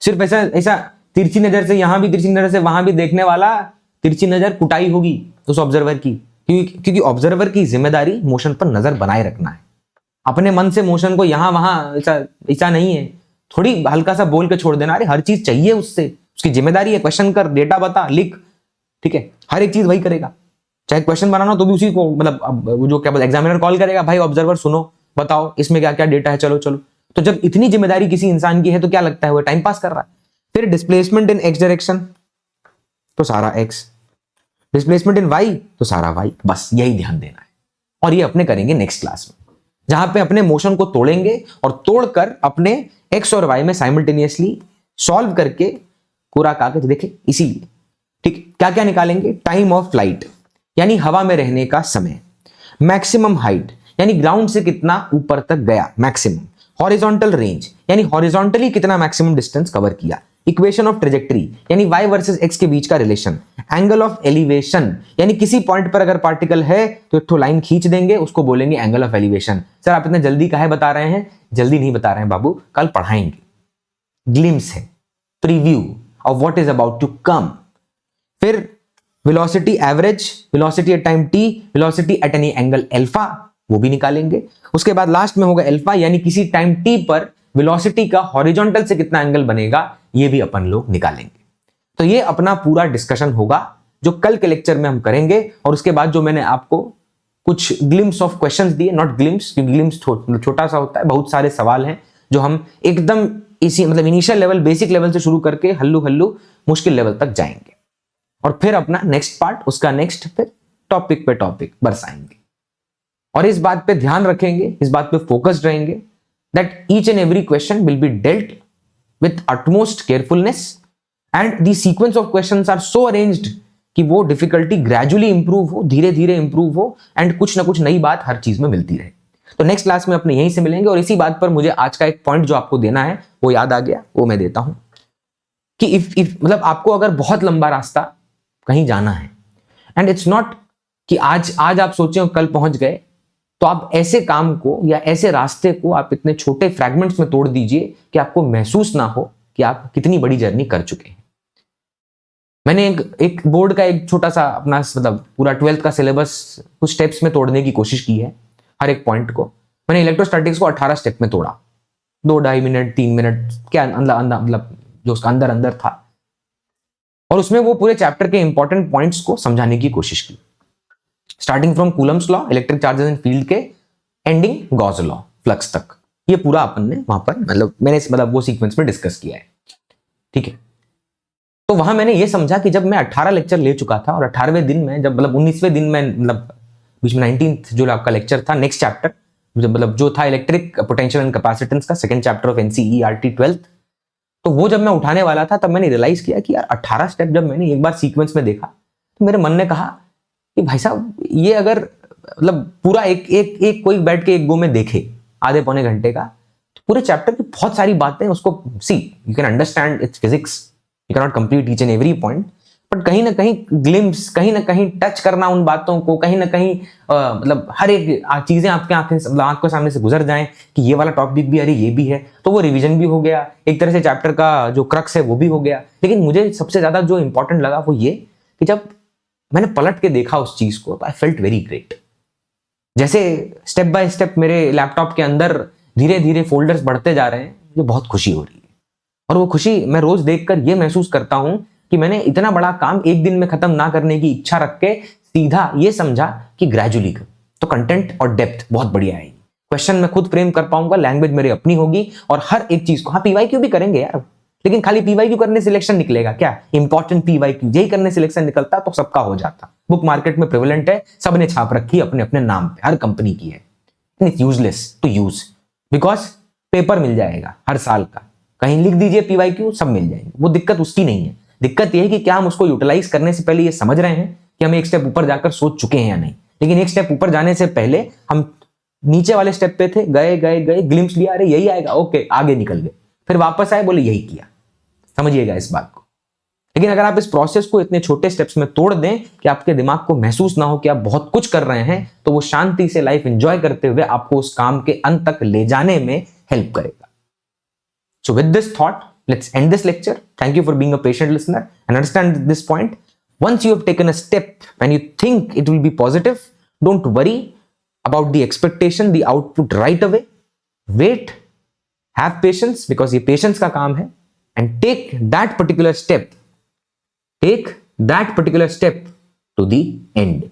सिर्फ ऐसा ऐसा तिरछी नजर से यहां भी, तिरछी नजर से वहां भी देखने वाला, तिरछी नजर कुटाई होगी उस ऑब्जर्वर की, क्योंकि ऑब्जर्वर की जिम्मेदारी मोशन पर नजर बनाए रखना है। अपने मन से मोशन को यहां वहां ऐसा ऐसा नहीं है, थोड़ी हल्का सा बोल के छोड़ देना, अरे हर चीज चाहिए उससे, उसकी जिम्मेदारी है, क्वेश्चन कर, डेटा बता, लिख, ठीक है, हर एक चीज वही करेगा। चाहे क्वेश्चन बनाना तो भी उसी को, मतलब वो जो क्या बोलते एग्जामिनर कॉल करेगा, भाई ऑब्जर्वर सुनो बताओ इसमें क्या क्या डेटा है, चलो चलो। तो जब इतनी जिम्मेदारी किसी इंसान की है तो क्या लगता है वो टाइम पास कर रहा है। फिर डिस्प्लेसमेंट इन एक्स डायरेक्शन तो सारा एक्स, डिस्प्लेसमेंट इन वाई तो सारा वाई, बस यही ध्यान देना है, और ये अपने करेंगे नेक्स्ट क्लास में। जहां पे अपने मोशन को तोड़ेंगे और तोड़कर अपने एक्स और वाई में साइमल्टेनियसली सॉल्व करके पूरा कागज देखे। इसीलिए ठीक क्या क्या निकालेंगे, टाइम ऑफ फ्लाइट यानी हवा में रहने का समय, मैक्सिमम हाइट यानी ग्राउंड से कितना ऊपर तक गया मैक्सिमम, हॉरिजॉन्टल रेंज यानी हॉरिजॉन्टली कितना मैक्सिमम डिस्टेंस कवर किया, इक्वेशन ऑफ ट्रेजेक्टरी यानी y वर्सेस x के बीच का रिलेशन, एंगल ऑफ एलिवेशन यानी किसी पॉइंट पर अगर पार्टिकल है तो एक तो लाइन खींच देंगे, उसको बोलेंगे एंगल ऑफ एलिवेशन। सर आप इतना जल्दी काहे बता रहे हैं? जल्दी नहीं बता रहे हैं बाबू, कल पढ़ाएंगे। ग्लिम्स है, preview of what is about to come. फिर velocity average, velocity at time t, velocity at any angle alpha, वो भी निकालेंगे। उसके बाद लास्ट में होगा अल्फा यानी किसी टाइम t पर वेलोसिटी का हॉरिजॉन्टल से कितना एंगल बनेगा, ये भी अपन लोग निकालेंगे। तो ये अपना पूरा डिस्कशन होगा जो कल के लेक्चर में हम करेंगे। और उसके बाद जो मैंने आपको कुछ ग्लिम्स ऑफ क्वेश्चंस दिए, नॉट ग्लिम्स क्योंकि ग्लिम्स छोटा सा होता है, बहुत सारे सवाल हैं जो हम एकदम इसी मतलब इनिशियल लेवल बेसिक लेवल से शुरू करके हल्लू हल्लू मुश्किल लेवल तक जाएंगे और फिर अपना नेक्स्ट पार्ट उसका नेक्स्ट फिर टॉपिक पे टॉपिक बरसाएंगे। और इस बात पे ध्यान रखेंगे, इस बात पे फोकस्ड रहेंगे that each and every question will be dealt with utmost carefulness and the sequence of questions are so arranged कि वो डिफिकल्टी ग्रेजुअली इंप्रूव हो, धीरे धीरे इंप्रूव हो एंड कुछ ना कुछ नई बात हर चीज में मिलती रहे। तो नेक्स्ट क्लास में अपने यहीं से मिलेंगे। और इसी बात पर मुझे आज का एक पॉइंट जो आपको देना है वो याद आ गया, वो मैं देता हूं कि इफ मतलब आपको अगर बहुत लंबा रास्ता कहीं जाना है एंड इट्स नॉट कि आज आप सोचे कल पहुंच गए, तो आप ऐसे काम को या ऐसे रास्ते को आप इतने छोटे फ्रैगमेंट्स में तोड़ दीजिए कि आपको महसूस ना हो कि आप कितनी बड़ी जर्नी कर चुके हैं। मैंने एक बोर्ड का एक छोटा सा अपना मतलब पूरा 12th का सिलेबस कुछ स्टेप्स में तोड़ने की कोशिश की है। हर एक पॉइंट को मैंने इलेक्ट्रोस्टैटिक्स को 18 स्टेप में तोड़ा, 2-2.5 मिनट 3 मिनट क्या मतलब जो उसका अंदर अंदर था, और उसमें वो पूरे चैप्टर के इंपॉर्टेंट पॉइंट्स को समझाने की कोशिश की, starting from Coulomb's law electric charges in field के एंडिंग गॉस लॉ फ्लक्स तक। ये पूरा अपन ने वहां पर मैंने वो सीक्वेंस में डिस्कस किया है। ठीक है, तो वहां मैंने ये समझा कि जब मैं 18 लेक्चर ले चुका था और 18वें दिन में जब 19वें दिन में बीच में 19th जो आपका लेक्चर था नेक्स्ट चैप्टर जो था इलेक्ट्रिक पोटेंशियल एंड कैपेसिटेंस का second chapter of NCERT 12th, तो वो जब मैं उठाने वाला था तब मैंने रियलाइज किया कि यार 18 स्टेप जब मैंने एक बार सीक्वेंस में देखा तो मेरे मन ने कहा कि भाई साहब ये अगर पूरा एक कोई बैठ के एक गो में देखे आधे पौने घंटे का, तो पूरे चैप्टर की बहुत सारी बातें उसको see you can understand it's physics, you can not complete each and every point, but कहीं ना कहीं ग्लिम्स, कहीं ना कहीं टच करना उन बातों को, कहीं ना कहीं हर एक चीजें आपके आंखों सामने से गुजर जाएं कि ये वाला टॉपिक भी अरे ये भी है, तो वो रिवीजन भी हो गया, एक तरह से चैप्टर का जो क्रक्स है वो भी हो गया। लेकिन मुझे सबसे ज्यादा जो इंपॉर्टेंट लगा वो ये कि जब मैंने पलट के देखा उस चीज को तो आई फेल्ट वेरी ग्रेट। जैसे स्टेप बाय स्टेप मेरे लैपटॉप के अंदर धीरे धीरे फोल्डर्स बढ़ते जा रहे हैं, मुझे बहुत खुशी हो रही है। और वो खुशी मैं रोज देखकर ये महसूस करता हूं कि मैंने इतना बड़ा काम एक दिन में खत्म ना करने की इच्छा रख के सीधा ये समझा कि ग्रेजुअली कर तो कंटेंट और डेप्थ बहुत बढ़िया आएगी, क्वेश्चन मैं खुद फ्रेम कर पाऊंगा, लैंग्वेज मेरी अपनी होगी और हर एक चीज को, हाँ PYQ भी करेंगे यार, लेकिन खाली PYQ करने सिलेक्शन निकलेगा क्या? इंपॉर्टेंट PYQ यही करने सिलेक्शन निकलता तो सबका हो जाता। बुक मार्केट में प्रेवलेंट है, सबने छाप रखी अपने अपने नाम पे, हर कंपनी की है। It's useless to use because paper मिल जाएगा हर साल का, कहीं लिख दीजिए PYQ सब मिल जाएंगे, वो दिक्कत उसकी नहीं है। दिक्कत यह है कि क्या हम उसको यूटिलाइज करने से पहले ये समझ रहे हैं कि हम एक स्टेप ऊपर जाकर सोच चुके हैं या नहीं। लेकिन एक स्टेप ऊपर जाने से पहले हम नीचे वाले स्टेप पे थे, गए गए गए ग्लिम्स लिया, अरे यही आएगा, ओके आगे निकल गए, फिर वापस आए बोले यही किया। समझिएगा इस बात को। लेकिन अगर आप इस प्रोसेस को इतने छोटे स्टेप्स में तोड़ दें कि आपके दिमाग को महसूस ना हो कि आप बहुत कुछ कर रहे हैं, तो वो शांति से लाइफ एंजॉय करते हुए आपको उस काम के अंत तक ले जाने में हेल्प करेगा। So with this thought, let's end this lecture. Thank you for being a patient listener and understand this point. Once you have taken a step and you think it will be positive, don't worry about the expectation, the output right away. Wait, have patience because ये patience का काम है, and take that particular step to the end.